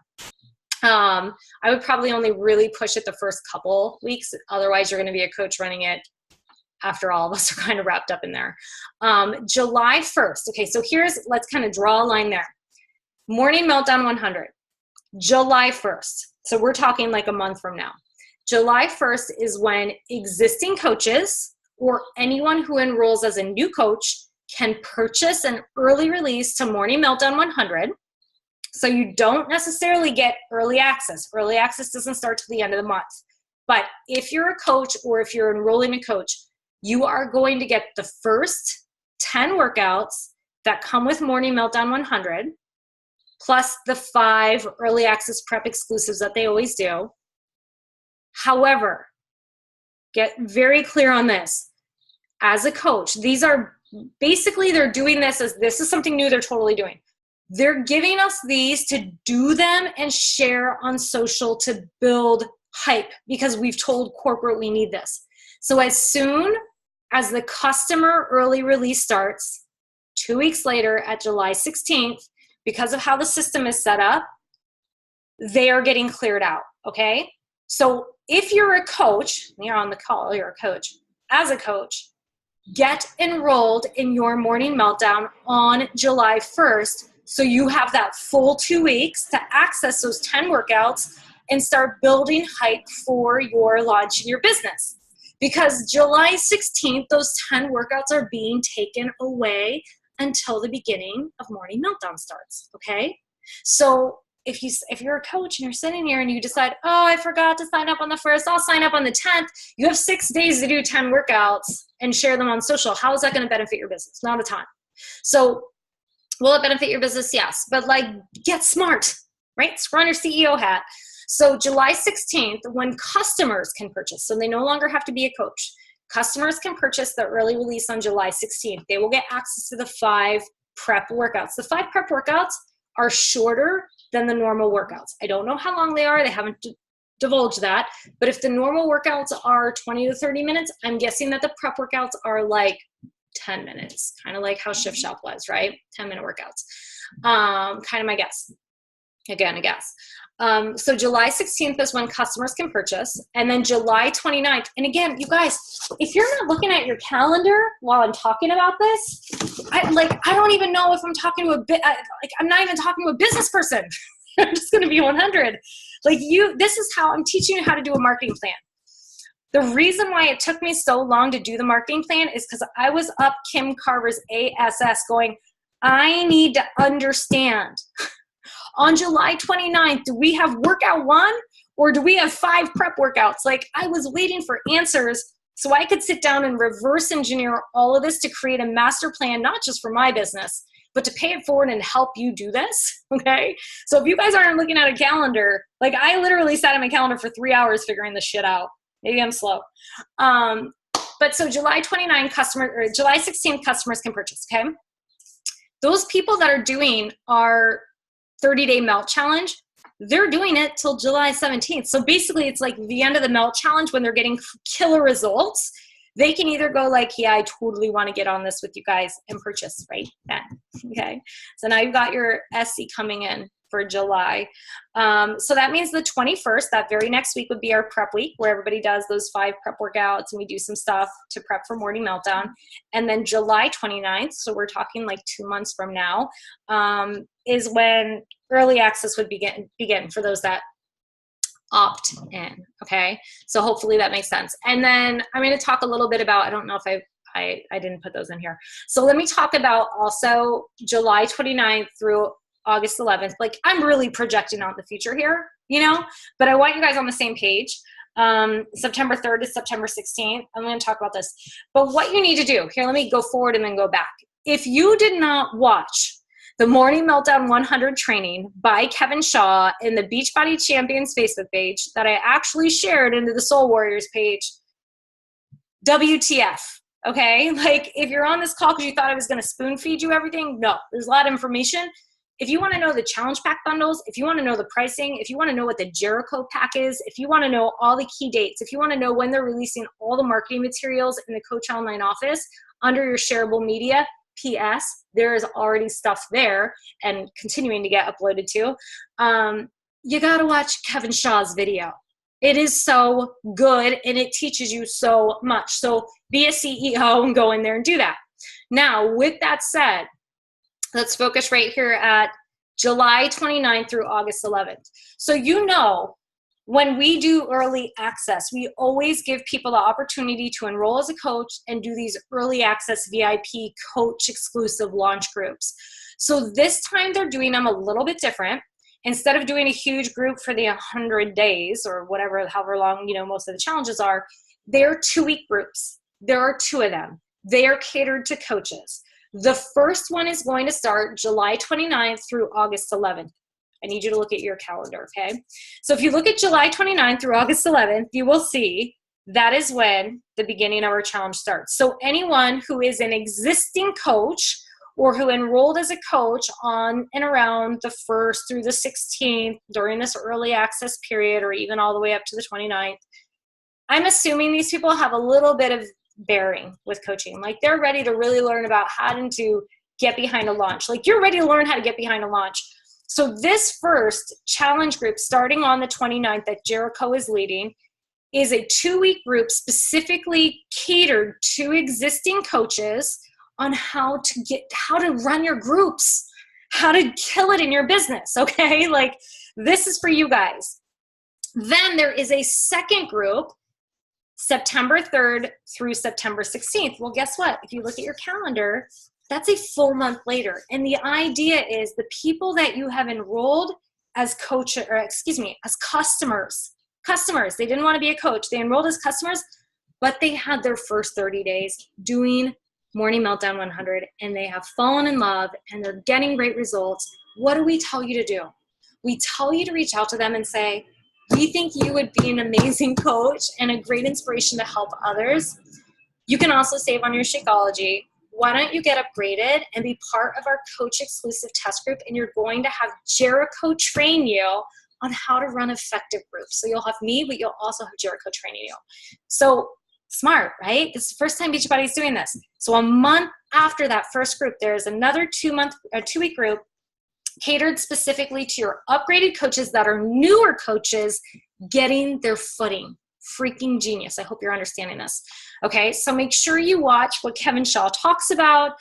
I would probably only really push it the first couple weeks. Otherwise, you're going to be a coach running it after all of us are kind of wrapped up in there. July 1st. Okay, so let's kind of draw a line there. Morning Meltdown 100. July 1st. So we're talking like a month from now. July 1st is when existing coaches or anyone who enrolls as a new coach can purchase an early release to Morning Meltdown 100. So you don't necessarily get early access. Early access doesn't start till the end of the month. But if you're a coach or if you're enrolling a coach, you are going to get the first 10 workouts that come with Morning Meltdown 100, plus the 5 early access prep exclusives that they always do. However, get very clear on this. As a coach, these are basically, they're doing this as this is something new they're totally doing. They're giving us these to do them and share on social to build hype because we've told corporate we need this. So as soon as the customer early release starts, 2 weeks later at July 16th, because of how the system is set up, they are getting cleared out, okay? So if you're a coach, you're on the call, you're a coach. As a coach, get enrolled in your Morning Meltdown on July 1st so you have that full 2 weeks to access those 10 workouts and start building hype for your launch in your business. Because July 16th, those 10 workouts are being taken away until the beginning of Morning Meltdown starts, okay? So if you're a coach and you're sitting here and you decide, oh, I forgot to sign up on the 1st, I'll sign up on the 10th, you have 6 days to do 10 workouts and share them on social. How is that going to benefit your business? Not a ton. So will it benefit your business? Yes. But like, get smart, right? Screw on your CEO hat. So July 16th, when customers can purchase, so they no longer have to be a coach, customers can purchase the early release on July 16th. They will get access to the 5 prep workouts. The 5 prep workouts are shorter than the normal workouts. I don't know how long they are. They haven't divulged that. But if the normal workouts are 20 to 30 minutes, I'm guessing that the prep workouts are like 10 minutes, kind of like how Shift Shop was, right? 10-minute workouts. Kind of my guess. Again, a guess. So July 16th is when customers can purchase. And then July 29th. And again, you guys, if you're not looking at your calendar while I'm talking about this, I don't even know if I'm talking to I'm not even talking to a business person. I'm just going to be 100. This is how I'm teaching you how to do a marketing plan. The reason why it took me so long to do the marketing plan is because I was up Kim Carver's ASS going, I need to understand. On July 29th, do we have workout 1 or do we have 5 prep workouts? I was waiting for answers so I could sit down and reverse engineer all of this to create a master plan, not just for my business, but to pay it forward and help you do this, okay? So if you guys aren't looking at a calendar, I literally sat on my calendar for 3 hours figuring this shit out. Maybe I'm slow. But so July 16th, customers can purchase, okay? Those people that are doing our 30-day melt challenge, they're doing it till July 17th. So basically it's the end of the melt challenge when they're getting killer results. They can either go yeah, I totally want to get on this with you guys and purchase right then, okay? So now you've got your SC coming in for July. So that means the 21st, that very next week would be our prep week where everybody does those 5 prep workouts and we do some stuff to prep for morning meltdown. And then July 29th, so we're talking 2 months from now, is when early access would begin for those that opt in, okay? So hopefully that makes sense. And then I'm going to talk a little bit about, I don't know if I didn't put those in here. So let me talk about also July 29th through August 11th. I'm really projecting out the future here, but I want you guys on the same page. September 3rd to September 16th. I'm going to talk about this. But what you need to do, here, let me go forward and then go back. If you did not watch the Morning Meltdown 100 training by Kevin Shaw in the Beachbody Champions Facebook page that I actually shared into the Soul Warriors page, WTF, okay? If you're on this call because you thought I was going to spoon feed you everything, no, there's a lot of information. If you want to know the challenge pack bundles, if you want to know the pricing, if you want to know what the Jericho pack is, if you want to know all the key dates, if you want to know when they're releasing all the marketing materials in the Coach Online office under your shareable media, PS, there is already stuff there and continuing to get uploaded to. You got to watch Kevin Shaw's video. It is so good and it teaches you so much. So be a CEO and go in there and do that. Now, with that said, let's focus right here at July 29th through August 11th. So when we do early access, we always give people the opportunity to enroll as a coach and do these early access VIP coach exclusive launch groups. So this time they're doing them a little bit different. Instead of doing a huge group for the 100 days or however long, most of the challenges are, they're 2-week groups. There are 2 of them. They are catered to coaches. The first one is going to start July 29th through August 11th. I need you to look at your calendar, okay? So if you look at July 29th through August 11th, you will see that is when the beginning of our challenge starts. So anyone who is an existing coach or who enrolled as a coach on and around the 1st through the 16th during this early access period or even all the way up to the 29th, I'm assuming these people have a little bit of bearing with coaching. They're ready to really learn about how to get behind a launch. You're ready to learn how to get behind a launch. So this first challenge group starting on the 29th that Jericho is leading is a 2-week group specifically catered to existing coaches on how to run your groups, how to kill it in your business, okay? This is for you guys. Then there is a second group September 3rd through September 16th. Well, guess what? If you look at your calendar, that's a full month later. And the idea is the people that you have enrolled as as customers, they didn't want to be a coach. They enrolled as customers, but they had their first 30 days doing Morning Meltdown 100 and they have fallen in love and they're getting great results. What do we tell you to do? We tell you to reach out to them and say, we think you would be an amazing coach and a great inspiration to help others. You can also save on your Shakeology. Why don't you get upgraded and be part of our coach exclusive test group, and you're going to have Jericho train you on how to run effective groups. So you'll have me, but you'll also have Jericho training you. So smart, right? It's the first time Beachbody is doing this. So a month after that first group, there's another 2-week group catered specifically to your upgraded coaches that are newer coaches getting their footing. Freaking genius. I hope you're understanding this. Okay, so make sure you watch what Kevin Shaw talks about.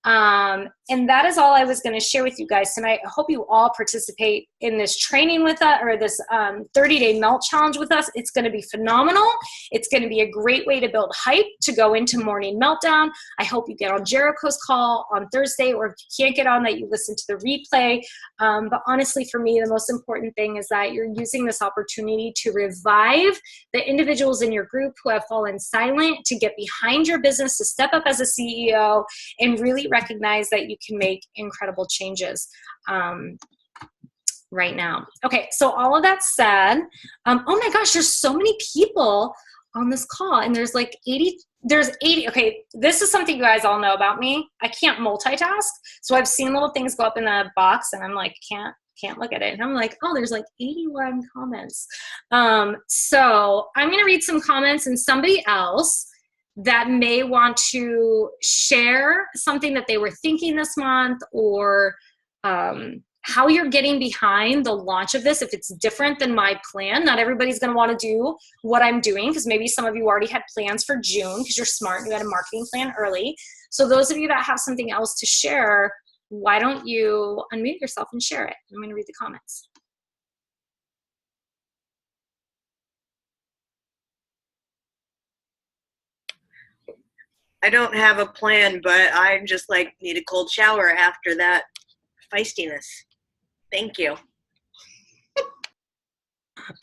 And that is all I was going to share with you guys tonight. I hope you all participate in this training with us, or this 30-day melt challenge with us. It's going to be phenomenal. It's going to be a great way to build hype to go into morning meltdown. I hope you get on Jericho's call on Thursday, or if you can't get on, that you listen to the replay. But honestly, for me, the most important thing is that you're using this opportunity to revive the individuals in your group who have fallen silent, to get behind your business, to step up as a CEO, and really recognize that you can make incredible changes right now. Okay, so all of that said, oh my gosh, there's so many people on this call, and there's 80. Okay, this is something you guys all know about me. I can't multitask. So I've seen little things go up in the box, and I'm like, can't look at it. And I'm like, oh, there's 81 comments. So I'm going to read some comments, and somebody else that may want to share something that they were thinking this month, or how you're getting behind the launch of this. If it's different than my plan, not everybody's going to want to do what I'm doing, because maybe some of you already had plans for June because you're smart and you had a marketing plan early. So those of you that have something else to share, why don't you unmute yourself and share it? I'm going to read the comments. I don't have a plan, but I just need a cold shower after that feistiness. Thank you.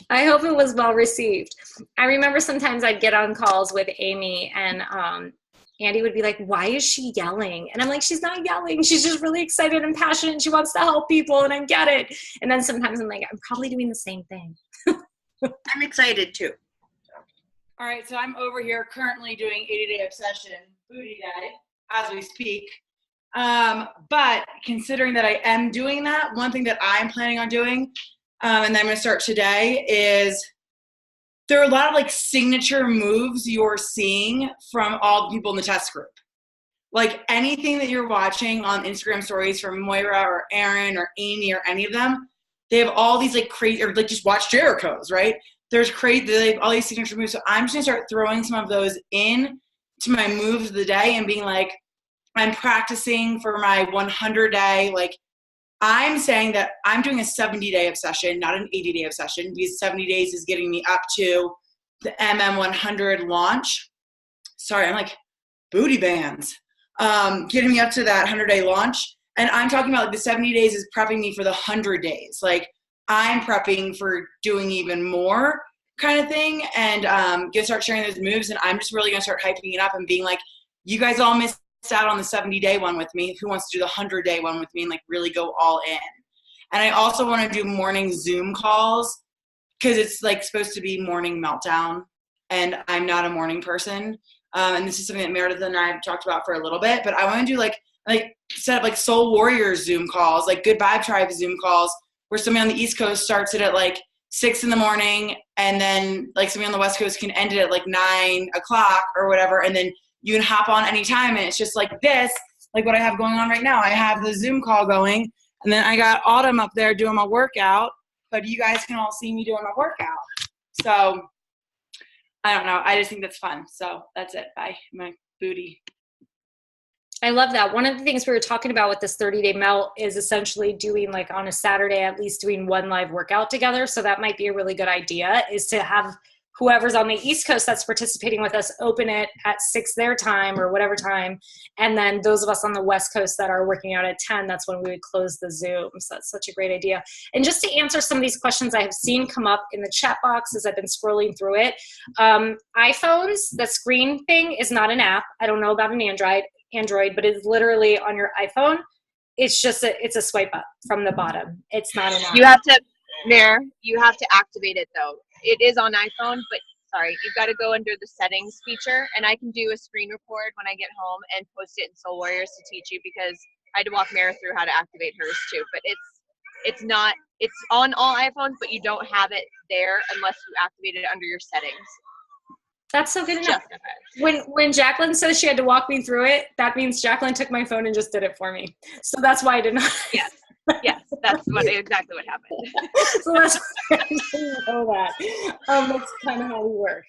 I hope it was well received. I remember sometimes I'd get on calls with Amy, and Andy would be like, why is she yelling? And I'm like, she's not yelling. She's just really excited and passionate. She wants to help people, and I get it. And then sometimes I'm like, I'm probably doing the same thing. I'm excited too. All right, so I'm over here currently doing 80-day obsession booty day as we speak. But considering that I am doing that, one thing that I'm planning on doing, and I'm going to start today, is there are a lot of signature moves you're seeing from all the people in the test group. Anything that you're watching on Instagram stories from Moira or Aaron or Amy or any of them, they have all these crazy, or just watch Jericho's, right? There's crazy, they have all these signature moves. So I'm just going to start throwing some of those in to my moves of the day and being like, I'm practicing for my 100-day. I'm saying that I'm doing a 70-day obsession, not an 80-day obsession, because 70 days is getting me up to the MM100 launch. Sorry, I'm booty bands. Getting me up to that 100-day launch. And I'm talking about the 70 days is prepping me for the 100 days. I'm prepping for doing even more kind of thing, and gonna start sharing those moves. And I'm just really gonna start hyping it up and being like, you guys all missed out on the 70-day one with me. Who wants to do the 100-day one with me and really go all in? And I also want to do morning Zoom calls, because it's supposed to be morning meltdown, and I'm not a morning person. And this is something that Meredith and I have talked about for a little bit, but I want to do set up Soul Warriors Zoom calls, Good Vibe Tribe Zoom calls, where somebody on the East Coast starts it at 6 in the morning, and then somebody on the West Coast can end it at 9 o'clock or whatever, and then you can hop on anytime, and it's just this, what I have going on right now. I have the Zoom call going, and then I got Autumn up there doing my workout, but you guys can all see me doing my workout. So I don't know. I just think that's fun. So that's it. Bye. My booty. I love that. One of the things we were talking about with this 30-day melt is essentially doing on a Saturday, at least doing one live workout together. So that might be a really good idea, is to have whoever's on the East Coast that's participating with us open it at 6 their time or whatever time. And then those of us on the West Coast that are working out at 10, that's when we would close the Zoom. So that's such a great idea. And just to answer some of these questions I have seen come up in the chat box as I've been scrolling through it. iPhones, the screen thing is not an app. I don't know about an Android, but it's literally on your iPhone. It's just it's a swipe up from the bottom. It's not an app. You have to activate it though. It is on iPhone, but sorry, you've got to go under the settings feature, and I can do a screen record when I get home and post it in Soul Warriors to teach you, because I had to walk Mara through how to activate hers too. But it's on all iPhones, but you don't have it there unless you activate it under your settings. That's so good enough. When Jacqueline says she had to walk me through it, that means Jacqueline took my phone and just did it for me. So that's why I did not. Yes. Yes, that's exactly what happened. So that's I didn't know that. That's kind of how we work.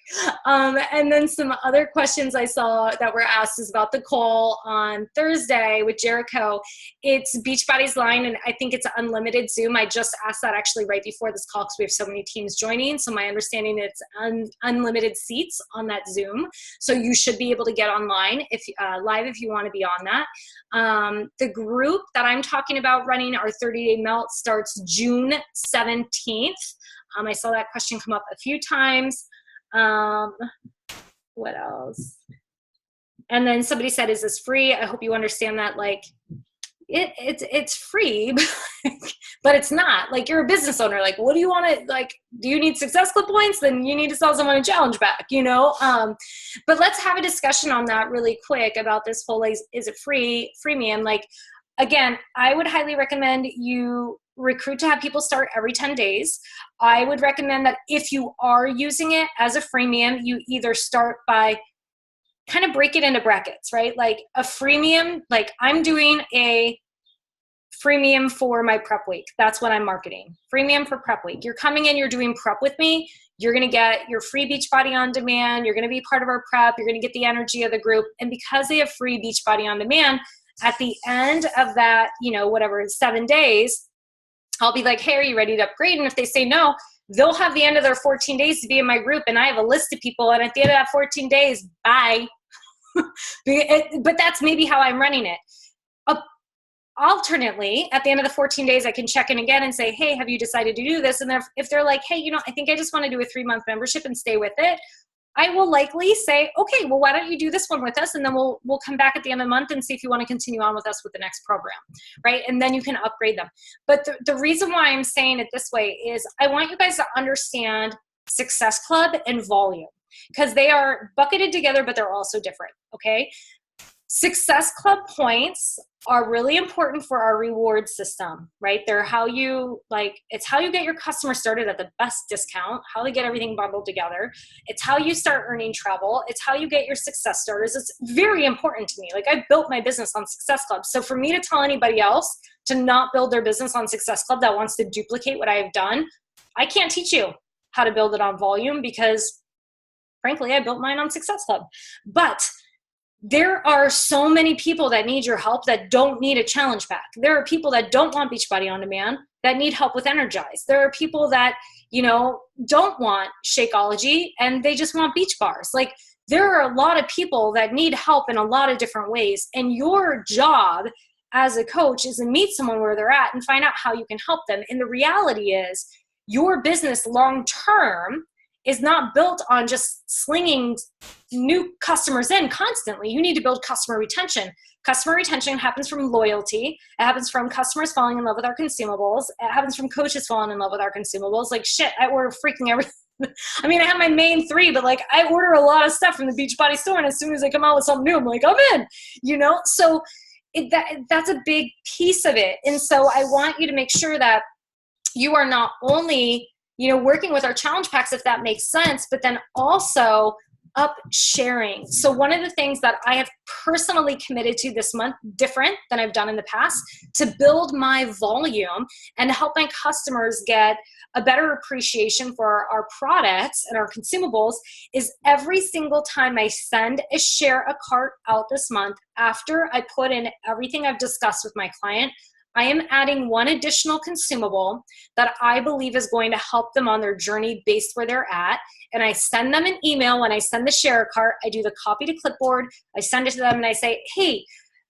And then some other questions I saw that were asked is about the call on Thursday with Jericho. It's Beachbody's line, and I think it's unlimited Zoom. I just asked that actually right before this call because we have so many teams joining. So my understanding it's unlimited seats on that Zoom. So you should be able to get online if live if you want to be on that. The group that I'm talking about running our 30-day melt starts June 17th. I saw that question come up a few times. What else? And then somebody said, is this free? I hope you understand that, like, it's free, but it's not. Like, you're a business owner. Like, what do you want to, like, do you need Success Club points? Then you need to sell someone a challenge back, you know? But let's have a discussion on that really quick about this whole, is it freemium? Like, again, I would highly recommend you recruit to have people start every 10 days. I would recommend that if you are using it as a freemium, you either start by kind of break it into brackets, right? Like a freemium, like I'm doing a freemium for my prep week. That's what I'm marketing. Freemium for prep week. You're coming in, you're doing prep with me. You're going to get your free Beachbody on demand. You're going to be part of our prep. You're going to get the energy of the group. And because they have free Beachbody on demand, at the end of that, you know, whatever, 7 days, I'll be like, hey, are you ready to upgrade? And if they say no, they'll have the end of their 14 days to be in my group. And I have a list of people. And at the end of that 14 days, bye. But that's maybe how I'm running it. Alternately, at the end of the 14 days, I can check in again and say, hey, have you decided to do this? And if they're like, hey, you know, I think I just want to do a 3-month membership and stay with it, I will likely say, okay, well, why don't you do this one with us? And then we'll come back at the end of the month and see if you want to continue on with us with the next program, right? And then you can upgrade them. But the reason why I'm saying it this way is I want you guys to understand Success Club and volume, because they are bucketed together, but they're also different, okay? Success Club points are really important for our reward system, right? They're how you, like, it's how you get your customers started at the best discount, how they get everything bundled together. It's how you start earning travel. It's how you get your success starters. It's very important to me. Like, I built my business on Success Club. So for me to tell anybody else to not build their business on Success Club that wants to duplicate what I have done, I can't teach you how to build it on volume because, frankly, I built mine on Success Club. But there are so many people that need your help that don't need a challenge pack. There are people that don't want Beachbody on demand that need help with Energize. There are people that, you know, don't want Shakeology and they just want beach bars. Like, there are a lot of people that need help in a lot of different ways. And your job as a coach is to meet someone where they're at and find out how you can help them. And the reality is your business long-term is not built on just slinging new customers in constantly. You need to build customer retention. Customer retention happens from loyalty. It happens from customers falling in love with our consumables. It happens from coaches falling in love with our consumables. Like, shit, I order freaking everything. I mean, I have my main 3, but like, I order a lot of stuff from the Beachbody store, and as soon as they come out with something new, I'm like, I'm in, you know? So that's a big piece of it. And so I want you to make sure that you are not only, you know, working with our challenge packs, if that makes sense, but then also up sharing. So one of the things that I have personally committed to this month, different than I've done in the past, to build my volume and help my customers get a better appreciation for our products and our consumables, is every single time I send a share a cart out this month, after I put in everything I've discussed with my client, I am adding one additional consumable that I believe is going to help them on their journey based where they're at. And I send them an email. When I send the share cart, I do the copy to clipboard. I send it to them and I say, hey,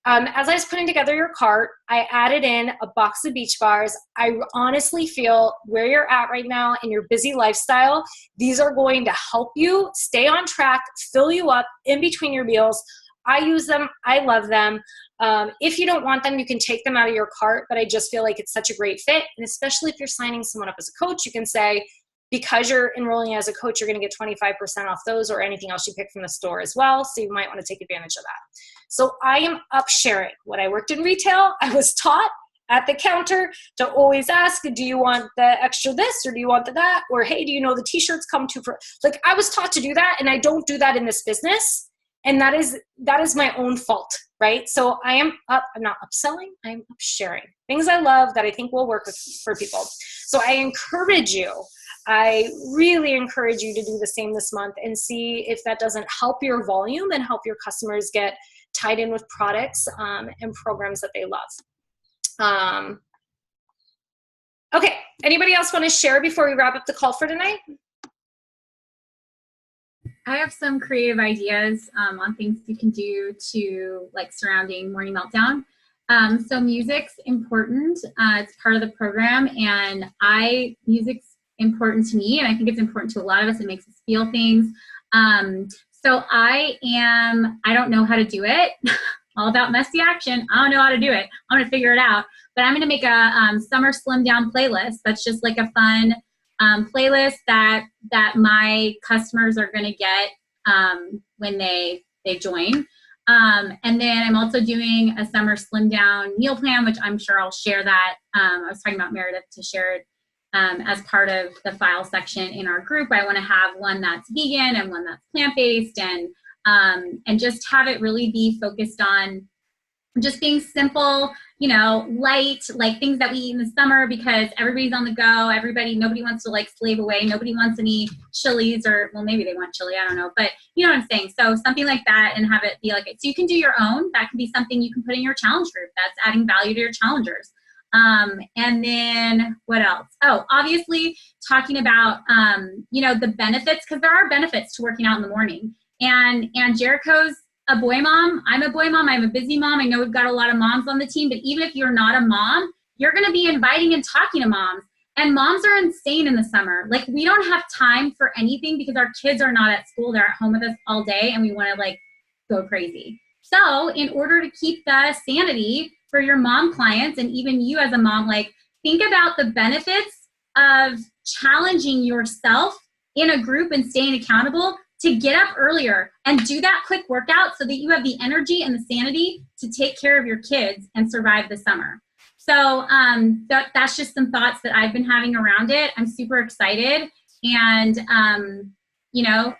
as I was putting together your cart, I added in a box of beach bars. I honestly feel where you're at right now in your busy lifestyle, these are going to help you stay on track, fill you up in between your meals. I use them. I love them. If you don't want them, you can take them out of your cart, but I just feel like it's such a great fit. And especially if you're signing someone up as a coach, you can say, because you're enrolling as a coach, you're going to get 25% off those or anything else you pick from the store as well. So you might want to take advantage of that. So I am up sharing. When I worked in retail, I was taught at the counter to always ask, do you want the extra this or do you want the that? Or, hey, do you know the t-shirts come to, like, I was taught to do that, and I don't do that in this business. And that is my own fault. right? So I'm not upselling, I'm up sharing things I love that I think will work for people. So I really encourage you to do the same this month and see if that doesn't help your volume and help your customers get tied in with products and programs that they love. Okay, anybody else want to share before we wrap up the call for tonight? I have some creative ideas on things you can do to like surrounding Morning Meltdown. So music's important. It's part of the program, and music's important to me, and I think it's important to a lot of us. It makes us feel things. So I don't know how to do it. All about messy action. I don't know how to do it. I'm gonna figure it out. But I'm gonna make a summer slim down playlist. That's just like a fun playlist that my customers are gonna get when they join. And then I'm also doing a summer slim down meal plan, which I'm sure I'll share that. I was talking about Meredith to share it as part of the file section in our group. I want to have one that's vegan and one that's plant-based, and just have it really be focused on just being simple, light, like things that we eat in the summer because everybody's on the go. Nobody wants to like slave away. Nobody wants any chilies, or well, maybe they want chili. I don't know, but you know what I'm saying? So something like that, and have it be like it. So you can do your own. That can be something you can put in your challenge group. That's adding value to your challengers. And then what else? Oh, obviously talking about, the benefits, because there are benefits to working out in the morning. And Jericho's a boy mom. I'm a boy mom. I'm a busy mom. I know we've got a lot of moms on the team, but even if you're not a mom, you're going to be inviting and talking to moms. And moms are insane in the summer. Like, we don't have time for anything because our kids are not at school. They're at home with us all day, and we want to like go crazy. So in order to keep the sanity for your mom clients, and even you as a mom, like, think about the benefits of challenging yourself in a group and staying accountable to get up earlier and do that quick workout so that you have the energy and the sanity to take care of your kids and survive the summer. So that's just some thoughts that I've been having around it. I'm super excited. And,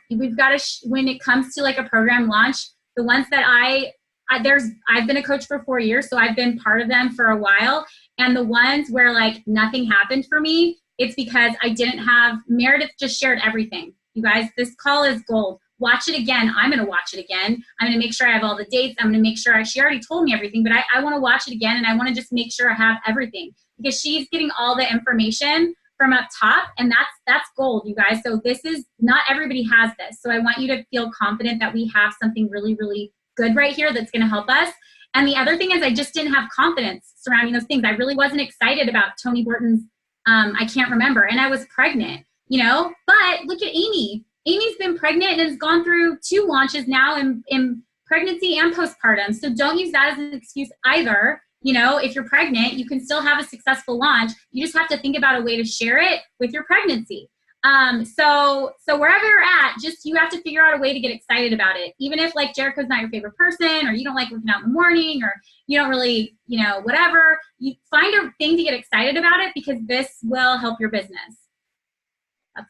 we've got to, when it comes to like a program launch, the ones that I've been a coach for 4 years, so I've been part of them for a while. And the ones where like nothing happened for me, it's because I didn't have, Meredith just shared everything. You guys, this call is gold. Watch it again. I'm going to watch it again. I'm going to make sure I have all the dates. I'm going to make sure she already told me everything, but I want to watch it again. And I want to just make sure I have everything, because she's getting all the information from up top, and that's gold, you guys. So this is, not everybody has this. So I want you to feel confident that we have something really, really good right here that's going to help us. And the other thing is, I just didn't have confidence surrounding those things. I really wasn't excited about Tony Horton's, I can't remember. And I was pregnant, but look at Amy. Amy's been pregnant and has gone through 2 launches now in pregnancy and postpartum. So don't use that as an excuse either. If you're pregnant, you can still have a successful launch. You just have to think about a way to share it with your pregnancy. So wherever you're at, just, you have to figure out a way to get excited about it. Even if like Jericho's not your favorite person, or you don't like working out in the morning, or you don't really, whatever, you find a thing to get excited about it, because this will help your business.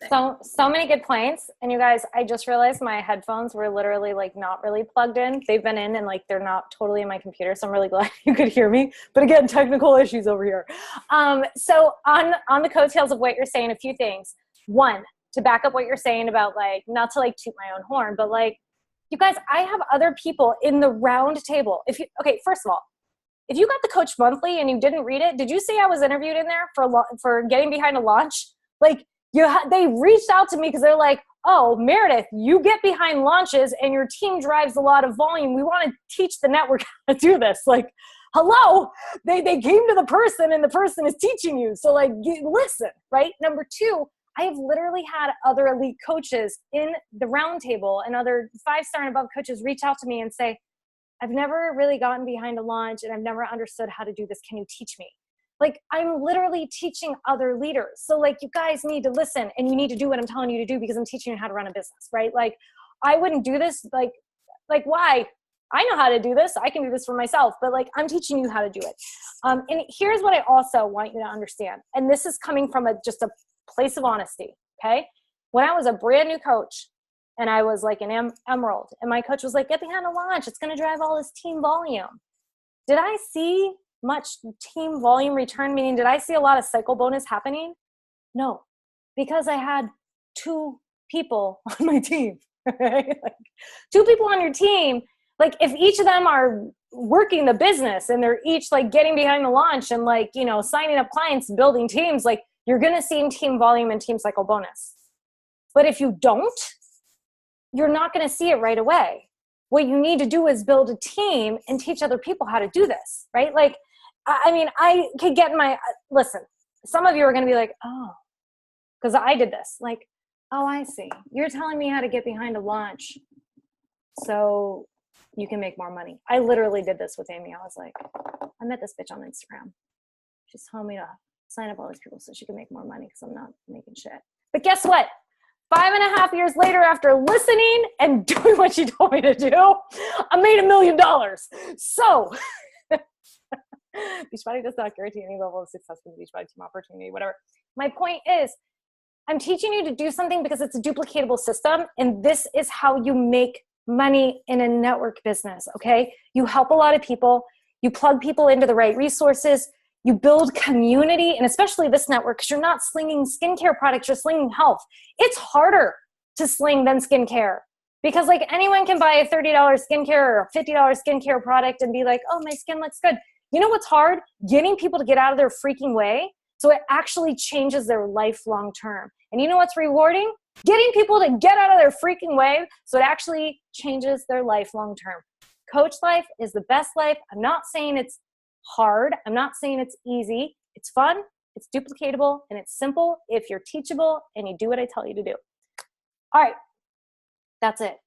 So many good points. And you guys, I just realized my headphones were literally like not really plugged in. They've been in and like they're not totally in my computer. So I'm really glad you could hear me. But again, technical issues over here. So on the coattails of what you're saying, a few things. One, to back up what you're saying about like, not to like toot my own horn, but like, you guys, I have other people in the round table. First of all, if you got the Coach Monthly and you didn't read it, did you see I was interviewed in there for getting behind a launch? Like, they reached out to me because they're like, oh, Meredith, you get behind launches and your team drives a lot of volume. We want to teach the network how to do this. Like, hello, they came to the person and the person is teaching you. So like, listen, right? Number 2, I have literally had other elite coaches in the roundtable and other 5-star and above coaches reach out to me and say, I've never really gotten behind a launch and I've never understood how to do this. Can you teach me? Like, I'm literally teaching other leaders. So like, you guys need to listen and you need to do what I'm telling you to do, because I'm teaching you how to run a business, right? Like, I wouldn't do this. Like why? I know how to do this. I can do this for myself, but like, I'm teaching you how to do it. And here's what I also want you to understand. And this is coming from just a place of honesty. Okay. When I was a brand new coach, and I was like an emerald. And my coach was like, get behind a launch. It's going to drive all this team volume. Did I see much team volume return? Meaning, did I see a lot of cycle bonus happening? No, because I had 2 people on my team. Right? Like 2 people on your team. Like if each of them are working the business and they're each like getting behind the launch and like, you know, signing up clients, building teams, like you're going to see team volume and team cycle bonus. But if you don't, you're not going to see it right away. What you need to do is build a team and teach other people how to do this, right? Like, I mean, I could get listen, some of you are going to be like, oh, because I did this. Like, oh, I see. You're telling me how to get behind a launch so you can make more money. I literally did this with Amy. I was like, I met this bitch on Instagram. She's telling me to sign up all these people so she can make more money because I'm not making shit. But guess what? 5.5 years later, after listening and doing what she told me to do, I made $1 million. So Beachbody does not guarantee any level of success with the Beachbody team opportunity, whatever. My point is, I'm teaching you to do something because it's a duplicatable system, and this is how you make money in a network business, okay? You help a lot of people. You plug people into the right resources. You build community, and especially this network, because you're not slinging skincare products, you're slinging health. It's harder to sling than skincare because like anyone can buy a $30 skincare or a $50 skincare product and be like, oh, my skin looks good. You know what's hard? Getting people to get out of their freaking way so it actually changes their life long term. And you know what's rewarding? Getting people to get out of their freaking way so it actually changes their life long term. Coach life is the best life. I'm not saying it's hard. I'm not saying it's easy. It's fun, it's duplicatable, and it's simple if you're teachable and you do what I tell you to do. All right, that's it.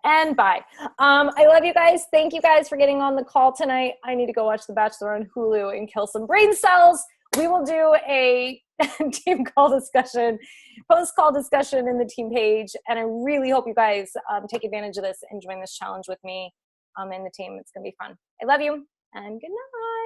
And bye. I love you guys. Thank you guys for getting on the call tonight. I need to go watch The Bachelor on Hulu and kill some brain cells. We will do a team call discussion, post-call discussion in the team page. And I really hope you guys take advantage of this and join this challenge with me and the team. It's going to be fun. I love you and good night.